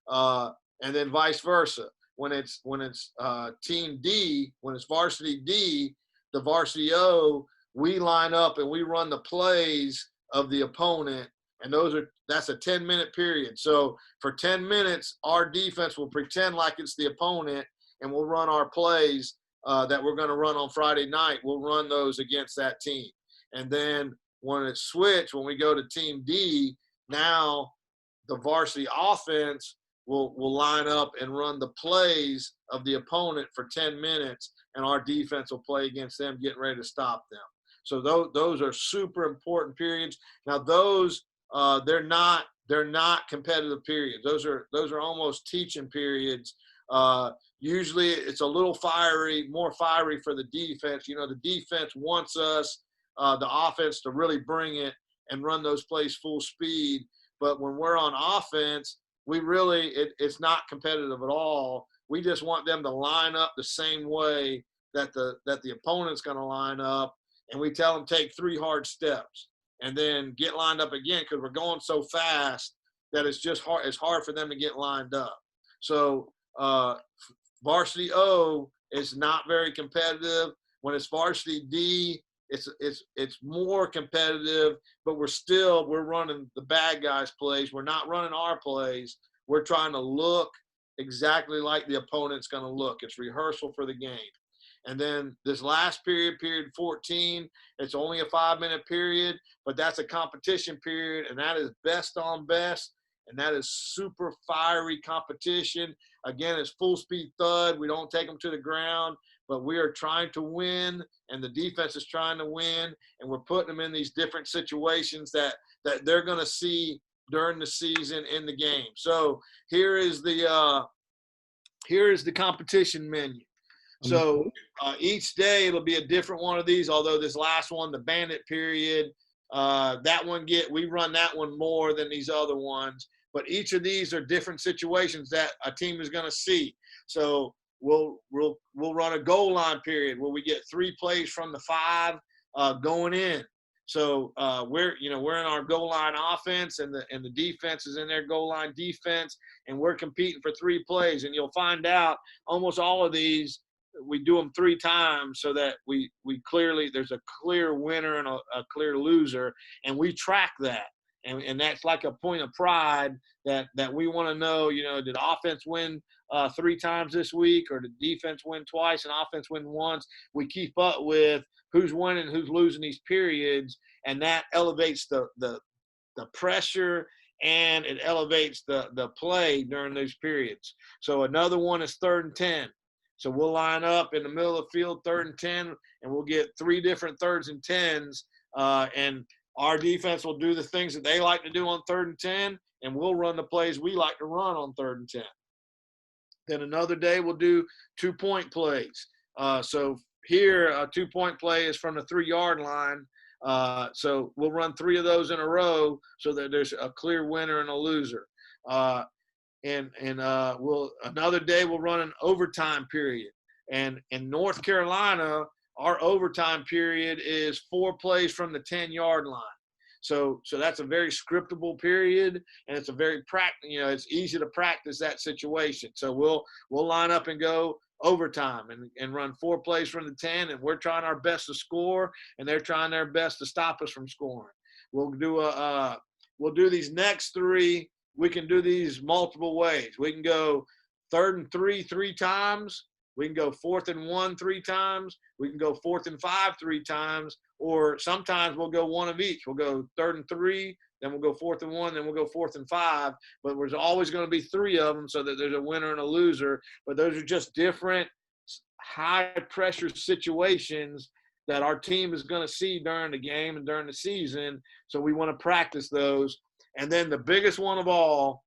And then vice versa. When it's team D, when it's varsity D, the varsity O, we line up and we run the plays of the opponent, and that's a 10-minute period. So for 10 minutes, our defense will pretend like it's the opponent, and we'll run our plays that we're going to run on Friday night. We'll run those against that team. And then when it's switched, when we go to team D, now the varsity offense will line up and run the plays of the opponent for 10 minutes, and our defense will play against them, getting ready to stop them. So those are super important periods. Now those they're not competitive periods. Those are almost teaching periods. Usually it's a little more fiery for the defense. The defense wants us, the offense, to really bring it and run those plays full speed. But when we're on offense, it's not competitive at all. We just want them to line up the same way that the opponent's going to line up. And we tell them take 3 hard steps and then get lined up again, because we're going so fast that it's hard for them to get lined up. So varsity O is not very competitive. When it's varsity D, it's more competitive, but we're running the bad guys' plays. We're not running our plays. We're trying to look exactly like the opponent's going to look. It's rehearsal for the game. And then this last period, period 14, it's only a 5-minute period, but that's a competition period, and that is best on best, and that is super fiery competition. Again, it's full speed thud. We don't take them to the ground, but we are trying to win, and the defense is trying to win, and we're putting them in these different situations that they're going to see during the season in the game. So here is the competition menu. So each day it'll be a different one of these, although this last one, the bandit period, we run that one more than these other ones. But each of these are different situations that a team is going to see. So we'll run a goal line period where we get 3 plays from the 5 going in. So we're in our goal line offense, and the defense is in their goal line defense, and we're competing for 3 plays. And you'll find out almost all of these, we do them 3 times so that we clearly, there's a clear winner and a clear loser, and we track that. And that's like a point of pride that we want to know, did offense win 3 times this week, or did defense win twice and offense win once? We keep up with who's winning, who's losing these periods, and that elevates the pressure, and it elevates the play during those periods. So another one is 3rd and 10. So we'll line up in the middle of the field, 3rd and 10, and we'll get 3 different 3rds and 10s, and our defense will do the things that they like to do on 3rd and 10, and we'll run the plays we like to run on 3rd and 10. Then another day we'll do 2-point plays. So here, a 2-point play is from the 3-yard line. So we'll run 3 of those in a row so that there's a clear winner and a loser. Another day we'll run an overtime period. And in North Carolina, our overtime period is 4 plays from the 10-yard line. So that's a very scriptable period, and it's a very it's easy to practice that situation. So we'll line up and go overtime and run 4 plays from the 10, and we're trying our best to score, and they're trying their best to stop us from scoring. We'll do these next 3. We can do these multiple ways. We can go 3rd and 3 times. We can go 4th and 1 3 times. We can go 4th and 5 3 times, or sometimes we'll go one of each. We'll go 3rd and 3, then we'll go 4th and 1, then we'll go 4th and 5. But there's always going to be 3 of them so that there's a winner and a loser. But those are just different high-pressure situations that our team is going to see during the game and during the season. So we want to practice those. And then the biggest one of all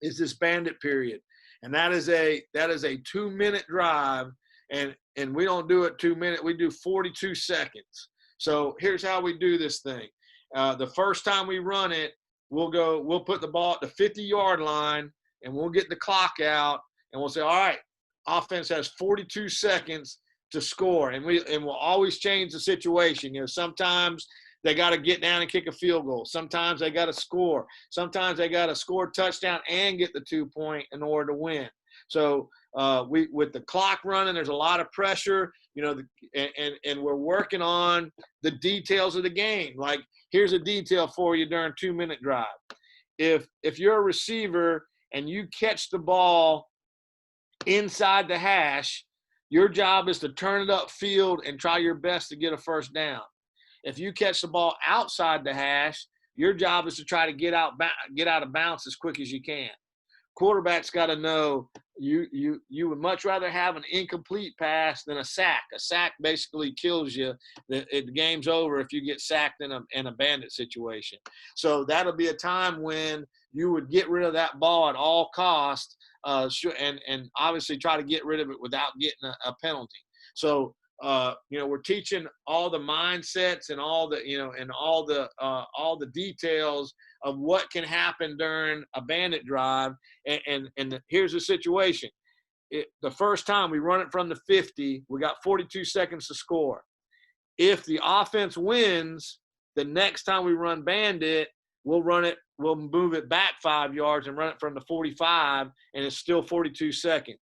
is this bandit period. And that is a 2-minute drive, and we don't do it 2 minutes. We do 42 seconds. So here's how we do this thing. The first time we run it, we'll put the ball at the 50-yard line, and we'll get the clock out, and we'll say, all right, offense has 42 seconds to score, and we'll always change the situation. Sometimes they got to get down and kick a field goal. Sometimes they got to score. Sometimes they got to score a touchdown and get the 2-point in order to win. So with the clock running, there's a lot of pressure, and we're working on the details of the game. Like, here's a detail for you during 2-minute drive. If you're a receiver and you catch the ball inside the hash, your job is to turn it upfield and try your best to get a first down. If you catch the ball outside the hash, your job is to try to get out of bounds as quick as you can. Quarterback's got to know you would much rather have an incomplete pass than a sack. A sack basically kills you. The game's over if you get sacked in a bandit situation. So that'll be a time when you would get rid of that ball at all costs, and obviously try to get rid of it without getting a penalty. So we're teaching all the mindsets and all the details of what can happen during a bandit drive. And here's the situation. The first time we run it from the 50, we got 42 seconds to score. If the offense wins, the next time we run bandit, we'll run it, we'll move it back 5 yards and run it from the 45, and it's still 42 seconds.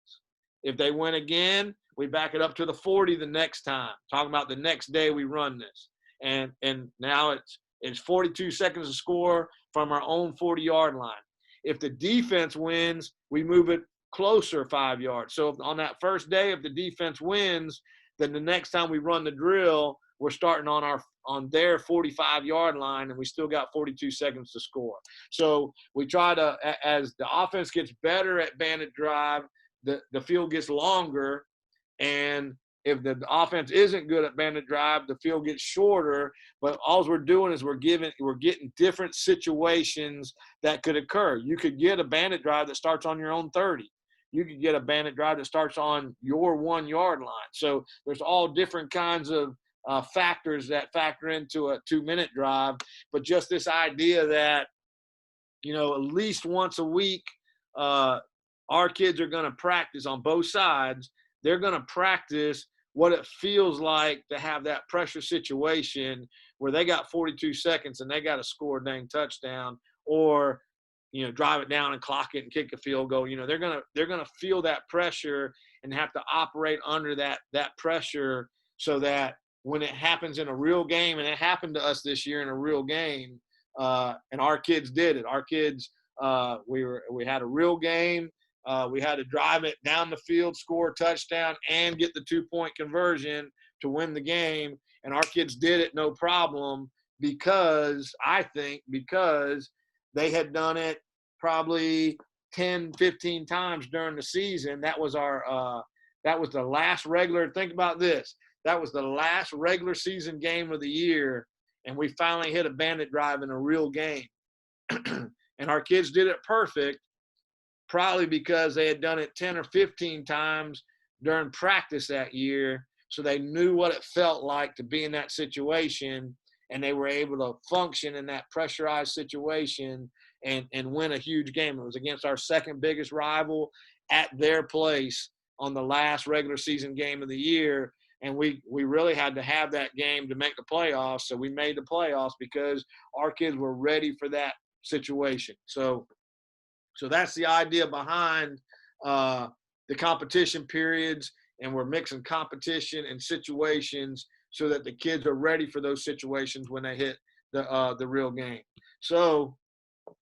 If they win again, we back it up to the 40 the next time. Talking about the next day we run this. And now it's 42 seconds to score from our own 40-yard line. If the defense wins, we move it closer 5 yards. So on that first day, if the defense wins, then the next time we run the drill, we're starting on their 45-yard line, and we still got 42 seconds to score. So we try to, as the offense gets better at bandit drive, the field gets longer, and if the offense isn't good at bandit drive, the field gets shorter. But all we're doing is we're getting different situations that could occur. You could get a bandit drive that starts on your own 30. You could get a bandit drive that starts on your 1 yard line. So there's all different kinds of factors that factor into a 2-minute drive. But just this idea that, at least once a week, our kids are going to practice on both sides. They're going to practice what it feels like to have that pressure situation where they got 42 seconds and they got to score a dang touchdown, or drive it down and clock it and kick a field goal. They're gonna feel that pressure and have to operate under that pressure, so that when it happens in a real game, and it happened to us this year in a real game, and our kids did it. Our kids, we had a real game. We had to drive it down the field, score a touchdown, and get the 2-point conversion to win the game. And our kids did it no problem because they had done it probably 10, 15 times during the season. That was the last regular, think about this, that was the last regular season game of the year, and we finally hit a bandit drive in a real game. And our kids did it perfect, probably because they had done it 10 or 15 times during practice that year, so they knew what it felt like to be in that situation, and they were able to function in that pressurized situation and win a huge game. It was against our second biggest rival at their place on the last regular season game of the year, and we really had to have that game to make the playoffs. So we made the playoffs because our kids were ready for that situation. So that's the idea behind the competition periods, and we're mixing competition and situations so that the kids are ready for those situations when they hit the real game. So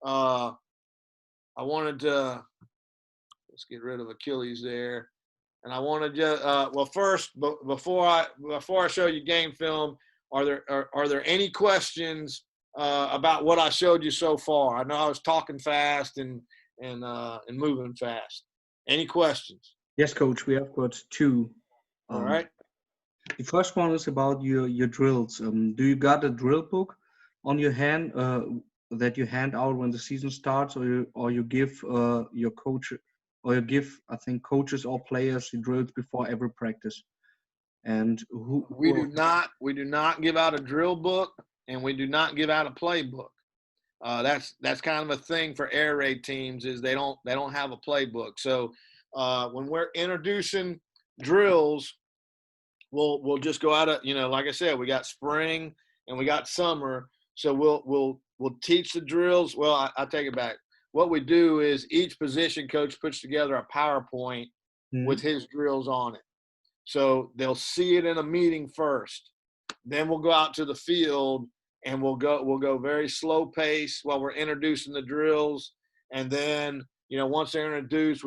I wanted to, let's get rid of Achilles there. And I wanted to, first, before I show you game film, are there any questions about what I showed you so far? I know I was talking fast and moving fast. Any questions? Yes, Coach, we have got 2. All right. The first one is about your drills. Do you got a drill book on your hand that you hand out when the season starts, or you give your coach, or you give, I think, coaches or players the drills before every practice? And we do not give out a drill book, and we do not give out a playbook. That's kind of a thing for air raid teams, is they don't have a playbook. So when we're introducing drills, we'll just go out of, like I said, we got spring and we got summer. So we'll teach the drills. Well, I take it back. What we do is each position coach puts together a PowerPoint with his drills on it. So they'll see it in a meeting first. Then we'll go out to the field and we'll go very slow pace while we're introducing the drills. And then, once they're introduced,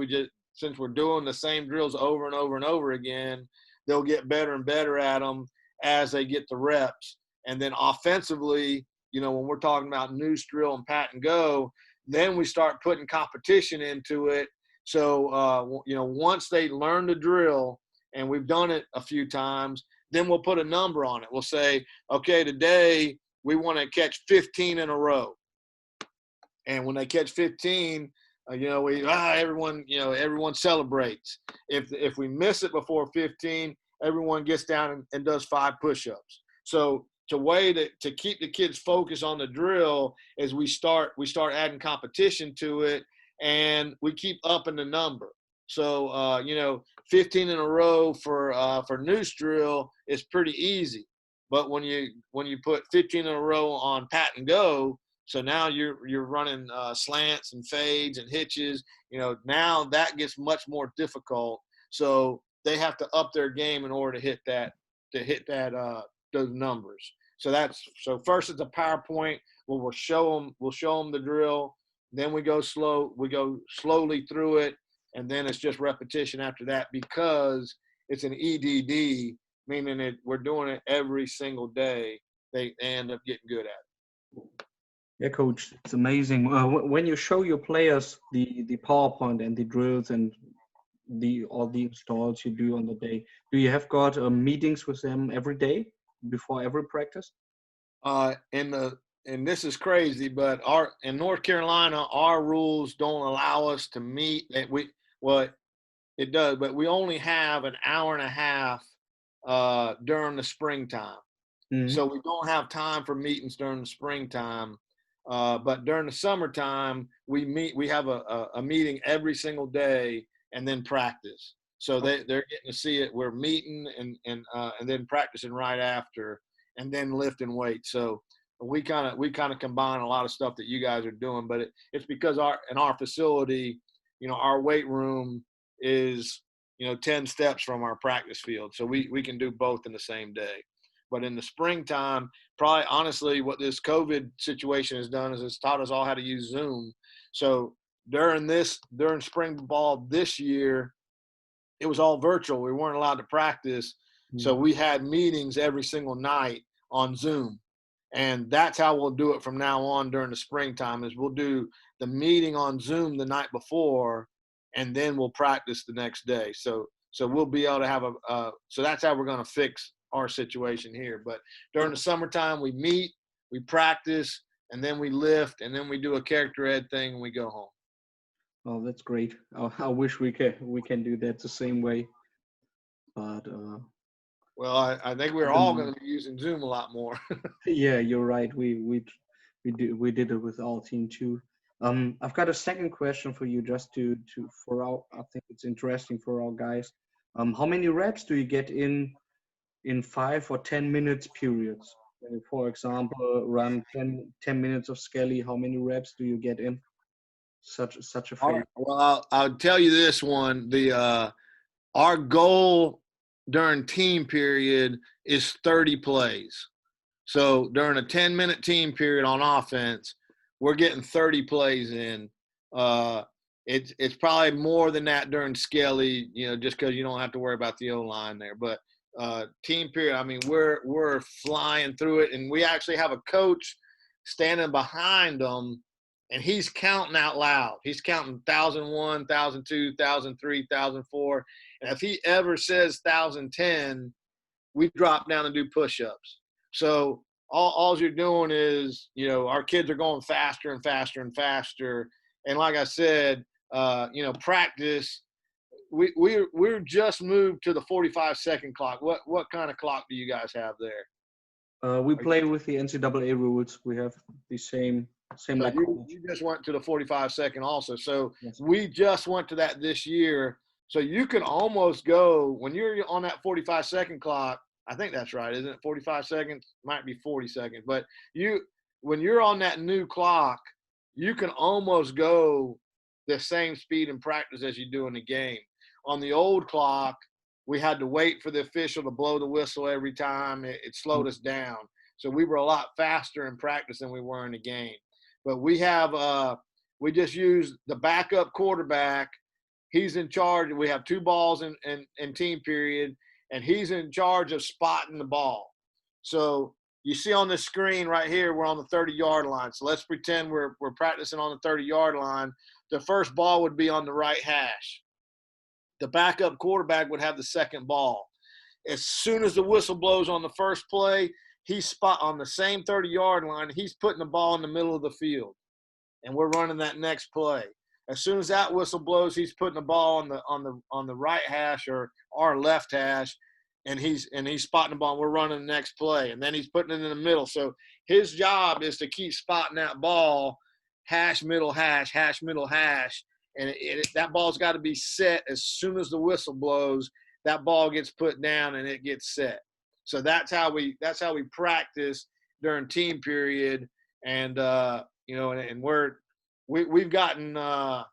since we're doing the same drills over and over and over again, they'll get better and better at them as they get the reps. And then offensively, when we're talking about noose drill and pat and go, then we start putting competition into it. So, once they learn the drill and we've done it a few times, then we'll put a number on it. We'll say, okay, today we want to catch 15 in a row. And when they catch 15, everyone celebrates. If we miss it before 15, everyone gets down and does 5 push-ups. So to keep the kids focused on the drill is we start adding competition to it, and we keep upping the number. So 15 in a row for noose drill is pretty easy. But when you put 15 in a row on pat and go, So now you're running slants and fades and hitches. Now that gets much more difficult. So they have to up their game in order to hit that those numbers. So first it's a PowerPoint where we'll show them the drill. Then we go slowly through it, and then it's just repetition after that, because it's an EDD, meaning we're doing it every single day. They end up getting good at it. Yeah, coach, it's amazing. When you show your players the PowerPoint and the drills and all the installs you do on the day, do you have got meetings with them every day before every practice? And this is crazy, but in North Carolina, our rules don't allow us to meet. It does, but we only have an hour and a half during the springtime. Mm-hmm. So we don't have time for meetings during the springtime. But during the summertime, we have a meeting every single day and then practice. So they're getting to see it. We're meeting and then practicing right after, and then lifting weights. So we kind of combine a lot of stuff that you guys are doing, but it's because in our facility, our weight room is 10 steps from our practice field, so we can do both in the same day. But in the springtime, probably honestly, what this COVID situation has done is it's taught us all how to use Zoom. So during spring ball this year, it was all virtual. We weren't allowed to practice. So we had meetings every single night on Zoom. And that's how we'll do it from now on during the springtime, is we'll do the meeting on Zoom the night before, and then we'll practice the next day. So we'll be able to have so that's how we're going to fix our situation here. But during the summertime, we meet, we practice, and then we lift, and then we do a character ed thing, and we go home. Oh, that's great. I wish we can do that the same way. But well, I think we're all going to be using Zoom a lot more. Yeah, you're right. We did it with our team too. I've got a second question for you, just I think it's interesting for our guys. How many reps do you get in 5 or 10 minutes periods? When you, for example, run 10 minutes of Skelly, how many reps do you get in such a phase? Well, I'll tell you this one. Our goal during team period is 30 plays. So during a 10-minute team period on offense, we're getting 30 plays in. It's probably more than that during Skelly, just because you don't have to worry about the O-line there. But team period, I mean, we're flying through it, and we actually have a coach standing behind them, and he's counting out loud. He's counting 1,001, 1,002, 1,003, 1,004. And if he ever says 1,010, we drop down and do push-ups. So all you're doing is, our kids are going faster and faster and faster. And like I said, practice, we're just moved to the 45-second clock. What kind of clock do you guys have there? We play with the NCAA rules. We have the same so like you just went to the 45-second also. So yes. We just went to that this year. So you can almost go, when you're on that 45-second clock, I think that's right, isn't it? 45 seconds, might be 40 seconds. But when you're on that new clock, you can almost go the same speed in practice as you do in the game. On the old clock, we had to wait for the official to blow the whistle every time. It slowed us down. So we were a lot faster in practice than we were in the game. But we just use the backup quarterback. He's in charge. We have 2 balls in team period, and he's in charge of spotting the ball. So you see on the screen right here, we're on the 30-yard line. So let's pretend we're practicing on the 30-yard line. The first ball would be on the right hash. The backup quarterback would have the second ball. As soon as the whistle blows on the first play, he's spot on the same 30-yard line. He's putting the ball in the middle of the field, and we're running that next play. As soon as that whistle blows, he's putting the ball on the right hash or our left hash, and he's spotting the ball. And we're running the next play, and then he's putting it in the middle. So his job is to keep spotting that ball, hash, middle hash, hash, middle hash, and that ball's got to be set as soon as the whistle blows. That ball gets put down and it gets set. So that's how we practice during team period. And you know, and we've gotten, I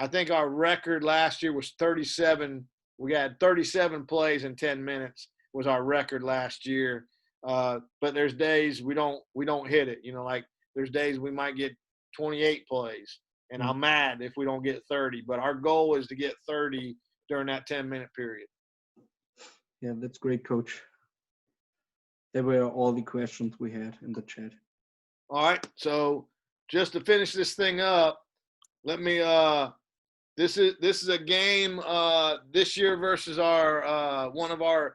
think our record last year was 37. We had 37 plays in 10 minutes was our record last year. But there's days we don't hit it. You know, like there's days we might get 28 plays, and I'm mad if we don't get 30. But our goal is to get 30 during that 10-minute period. Yeah, that's great, Coach. They were all the questions we had in the chat. All right. So just to finish this thing up, let me this is a game this year versus our one of our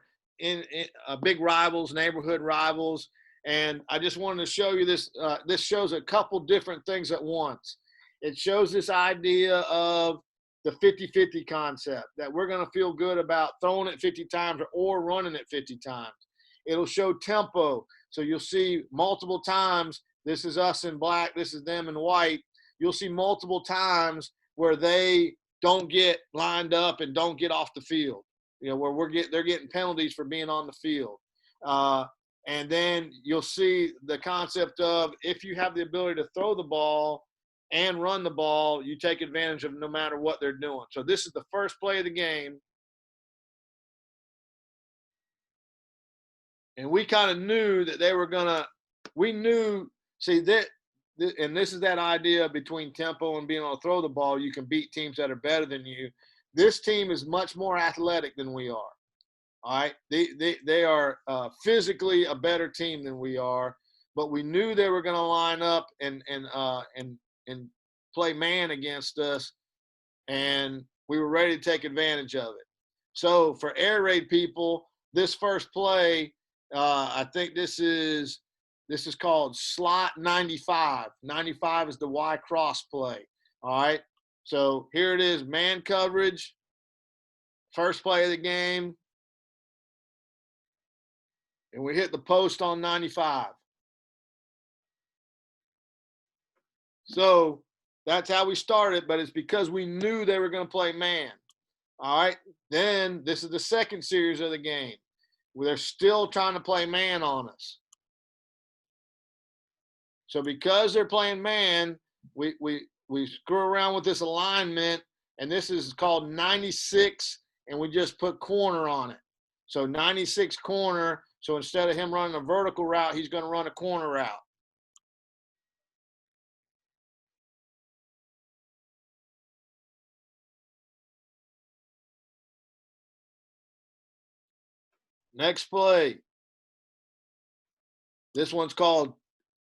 big rivals, neighborhood rivals, and I just wanted to show you this. This shows a couple different things at once. It shows this idea of the 50-50 concept, that we're going to feel good about throwing it 50 times or running it 50 times. It'll show tempo, so you'll see multiple times. This is us in black, this is them in white. You'll see multiple times where they don't get lined up and don't get off the field, you know, where they're getting penalties for being on the field. And then you'll see the concept of, if you have the ability to throw the ball and run the ball, you take advantage of no matter what they're doing. So this is the first play of the game. And we kind of knew that they were and this is that idea between tempo and being able to throw the ball. You can beat teams that are better than you. This team is much more athletic than we are. All right. They are physically a better team than we are, but we knew they were going to line up and play man against us, and we were ready to take advantage of it. So for air raid people, this first play, I think this is called slot 95. 95 is the Y cross play. All right. So here it is, man coverage, first play of the game. And we hit the post on 95. So that's how we started, but it's because we knew they were going to play man. All right. Then this is the second series of the game, where they're still trying to play man on us. So because they're playing man, we screw around with this alignment, and this is called 96, and we just put corner on it. So 96 corner. So instead of him running a vertical route, he's going to run a corner route. Next play. This one's called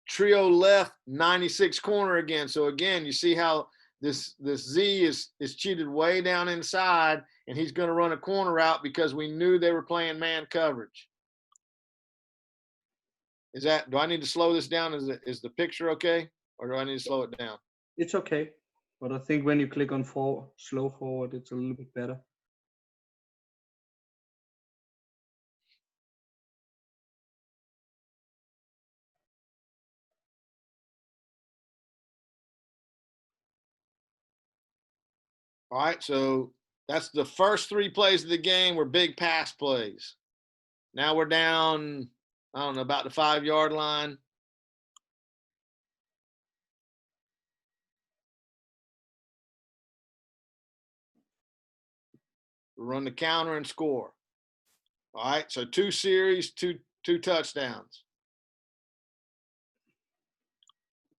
trio left 96 corner again. So again, you see how this Z is cheated way down inside, and he's going to run a corner route because we knew they were playing man coverage. Do I need to slow this down? Is the picture okay? Or do I need to slow it down? It's okay. But I think when you click on slow forward, it's a little bit better. All right, so that's the first three plays of the game were big pass plays. Now we're down, I don't know, about the 5-yard line. We run the counter and score. All right, so 2 series, two touchdowns.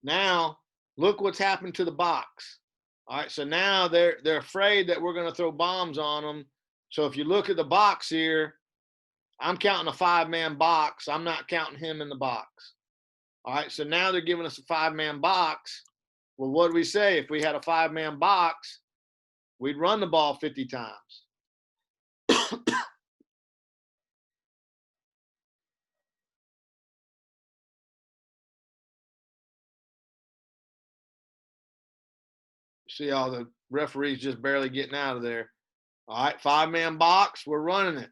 Now, look what's happened to the box. All right, so now they're afraid that we're going to throw bombs on them. So if you look at the box here, I'm counting a 5-man box. I'm not counting him in the box. All right, so now they're giving us a 5-man box. Well, what do we say? If we had a 5-man box, we'd run the ball 50 times. See all the referees just barely getting out of there. All right, 5-man box, we're running it.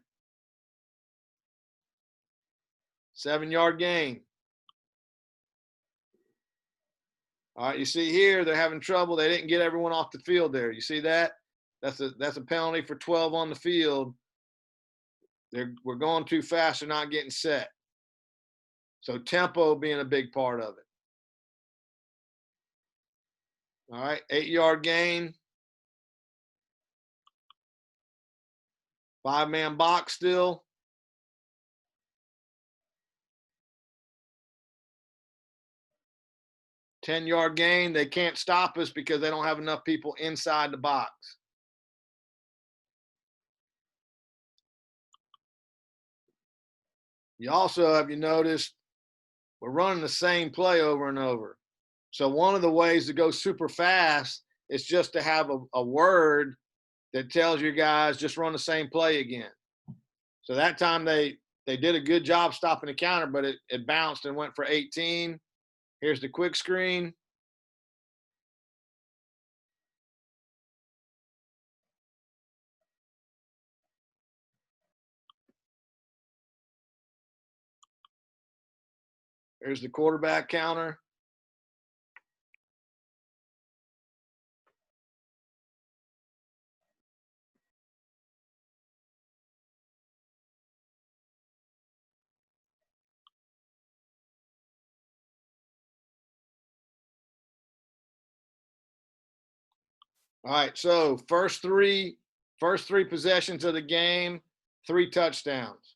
7-yard gain. All right, you see here they're having trouble. They didn't get everyone off the field there. You see that? That's a penalty for 12 on the field. We're going too fast. They're not getting set. So tempo being a big part of it. All right, 8-yard gain. 5-man box still. Ten-yard gain. They can't stop us because they don't have enough people inside the box. You also, have you noticed, we're running the same play over and over. So one of the ways to go super fast is just to have a word that tells your guys just run the same play again. So that time they did a good job stopping the counter, but it bounced and went for 18. Here's the quick screen. There's the quarterback counter. All right, so first three possessions of the game, 3 touchdowns.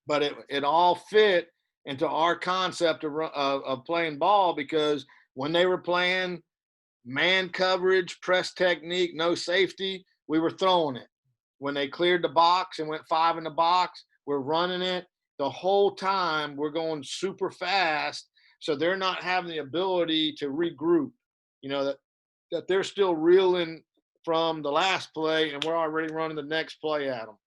But it all fit into our concept of playing ball, because when they were playing man coverage, press technique, no safety, we were throwing it. When they cleared the box and went 5 in the box, we're running it. The whole time we're going super fast, so they're not having the ability to regroup. You know, that they're still reeling from the last play and we're already running the next play at them.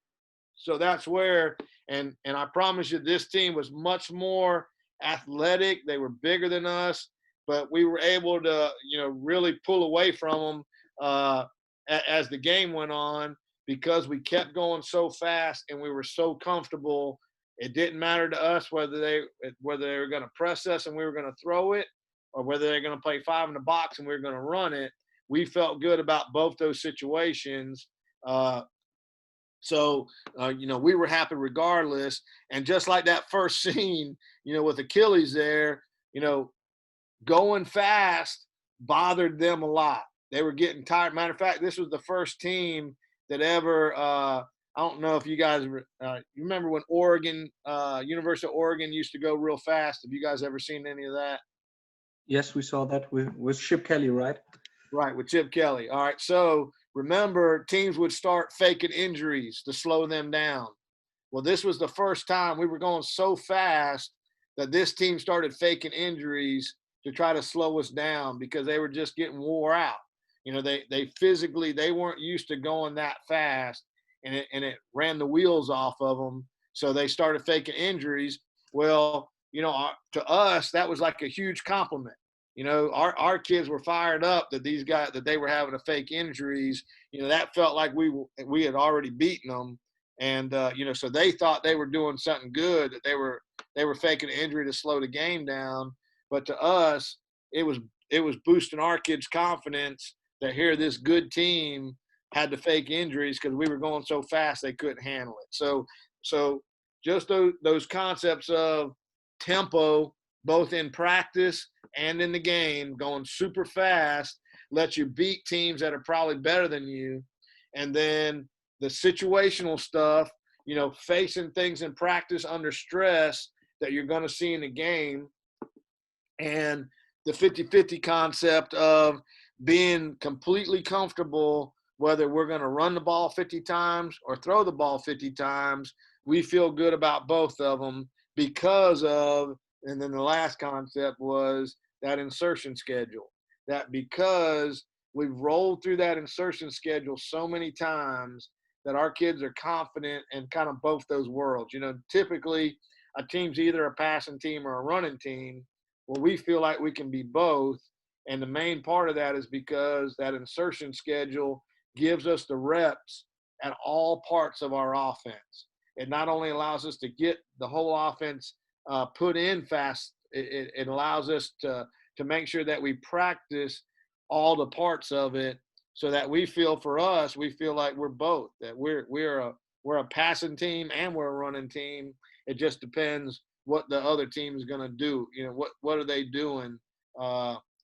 So that's where, and I promise you, this team was much more athletic. They were bigger than us, but we were able to, really pull away from them as the game went on, because we kept going so fast and we were so comfortable. It didn't matter to us whether they were going to press us and we were going to throw it, or whether they're going to play 5 in the box and we were going to run it. We felt good about both those situations. So, we were happy regardless. And just like that first scene, with Achilles there, going fast bothered them a lot. They were getting tired. Matter of fact, this was the first team that ever, I don't know if you guys, you remember when University of Oregon used to go real fast. Have you guys ever seen any of that? Yes, we saw that with Chip Kelly, right? Right, with Chip Kelly. All right, so remember, teams would start faking injuries to slow them down. Well, this was the first time we were going so fast that this team started faking injuries to try to slow us down, because they were just getting wore out. They physically, they weren't used to going that fast, and it ran the wheels off of them. So they started faking injuries. Well, to us, that was like a huge compliment. Our kids were fired up that these guys, that they were having to fake injuries. That felt like we had already beaten them. And, so they thought they were doing something good, that they were faking an injury to slow the game down. But to us, it was boosting our kids' confidence that here this good team had to fake injuries because we were going so fast they couldn't handle it. So just those concepts of tempo, both in practice and in the game, going super fast, lets you beat teams that are probably better than you. And then the situational stuff, facing things in practice under stress that you're going to see in the game, and the 50-50 concept of being completely comfortable whether we're going to run the ball 50 times or throw the ball 50 times. We feel good about both of them because of, and then the last concept was that insertion schedule. That because we've rolled through that insertion schedule so many times that our kids are confident in kind of both those worlds. Typically a team's either a passing team or a running team. Well, we feel like we can be both. And the main part of that is because that insertion schedule gives us the reps at all parts of our offense. It not only allows us to get the whole offense put in fast, it allows us to make sure that we practice all the parts of it, so that we feel like we're both, that we're a passing team and we're a running team. It just depends what the other team is going to do. What are they doing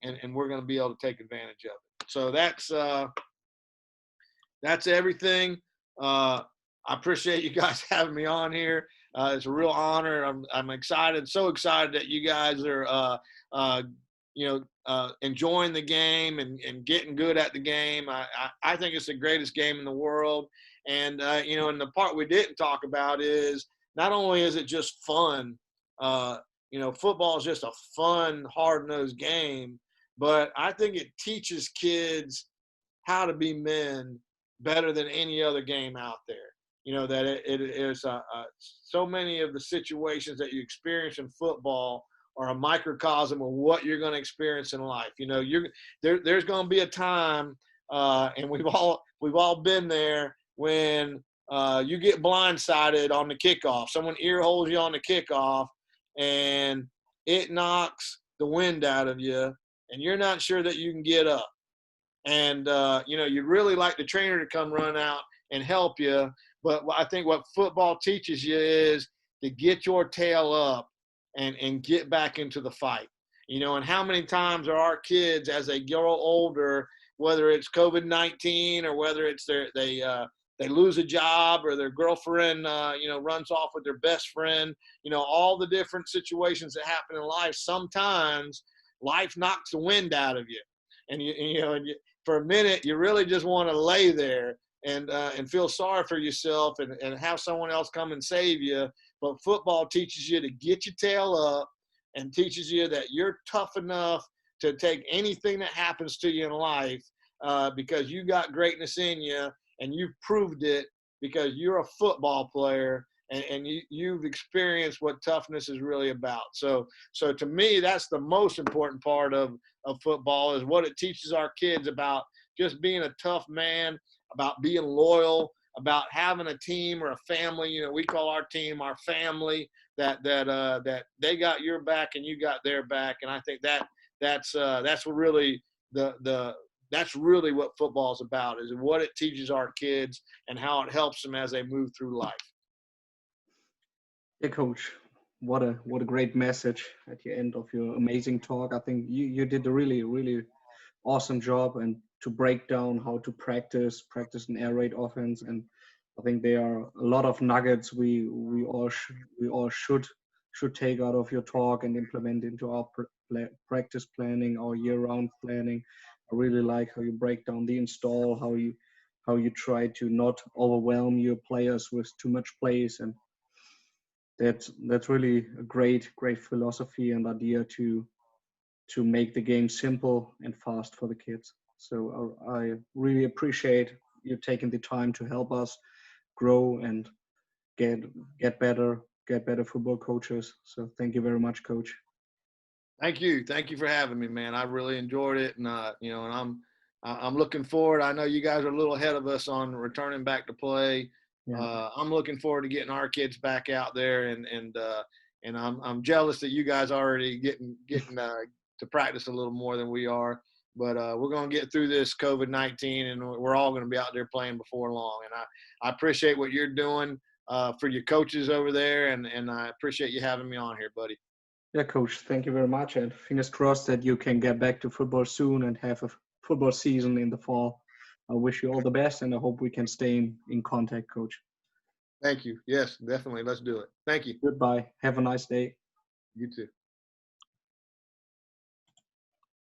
and we're going to be able to take advantage of it. So that's everything. I appreciate you guys having me on here. It's a real honor. I'm excited, so excited that you guys are, enjoying the game and getting good at the game. I think it's the greatest game in the world. And, and the part we didn't talk about is not only is it just fun, football is just a fun, hard-nosed game, but I think it teaches kids how to be men better than any other game out there. That it is so many of the situations that you experience in football are a microcosm of what you're going to experience in life. There's going to be a time, and we've all been there, when you get blindsided on the kickoff. Someone ear holes you on the kickoff, and it knocks the wind out of you, and you're not sure that you can get up. And you'd really like the trainer to come run out and help you. But I think what football teaches you is to get your tail up and get back into the fight. And how many times are our kids, as they grow older, whether it's COVID-19 or whether it's they lose a job, or their girlfriend, runs off with their best friend, all the different situations that happen in life. Sometimes life knocks the wind out of you. And for a minute, you really just want to lay there and feel sorry for yourself and have someone else come and save you. But football teaches you to get your tail up and teaches you that you're tough enough to take anything that happens to you in life, because you got greatness in you, and you've proved it because you're a football player, and you've experienced what toughness is really about. So to me, that's the most important part of football, is what it teaches our kids about just being a tough man, about being loyal, about having a team or a family. We call our team our family, that they got your back and you got their back. And I think that's really that's really what football is about, is what it teaches our kids and how it helps them as they move through life. Yeah, Coach, what a great message at the end of your amazing talk. I think you did a really, really awesome job, and to break down how to practice an air raid offense. And I think there are a lot of nuggets we all should take out of your talk and implement into our practice planning, our year-round planning. I really like how you break down the install, how you try to not overwhelm your players with too much plays. And that's really a great philosophy and idea to make the game simple and fast for the kids. So I really appreciate you taking the time to help us grow and get better football coaches. So thank you very much, Coach. Thank you for having me, man. I really enjoyed it, and and I'm looking forward. I know you guys are a little ahead of us on returning back to play. Yeah. I'm looking forward to getting our kids back out there, and I'm jealous that you guys are already getting to practice a little more than we are. But we're going to get through this COVID-19, and we're all going to be out there playing before long. And I appreciate what you're doing for your coaches over there, and I appreciate you having me on here, buddy. Yeah, Coach, thank you very much. And fingers crossed that you can get back to football soon and have a football season in the fall. I wish you all the best, and I hope we can stay in contact, Coach. Thank you. Yes, definitely. Let's do it. Thank you. Goodbye. Have a nice day. You too.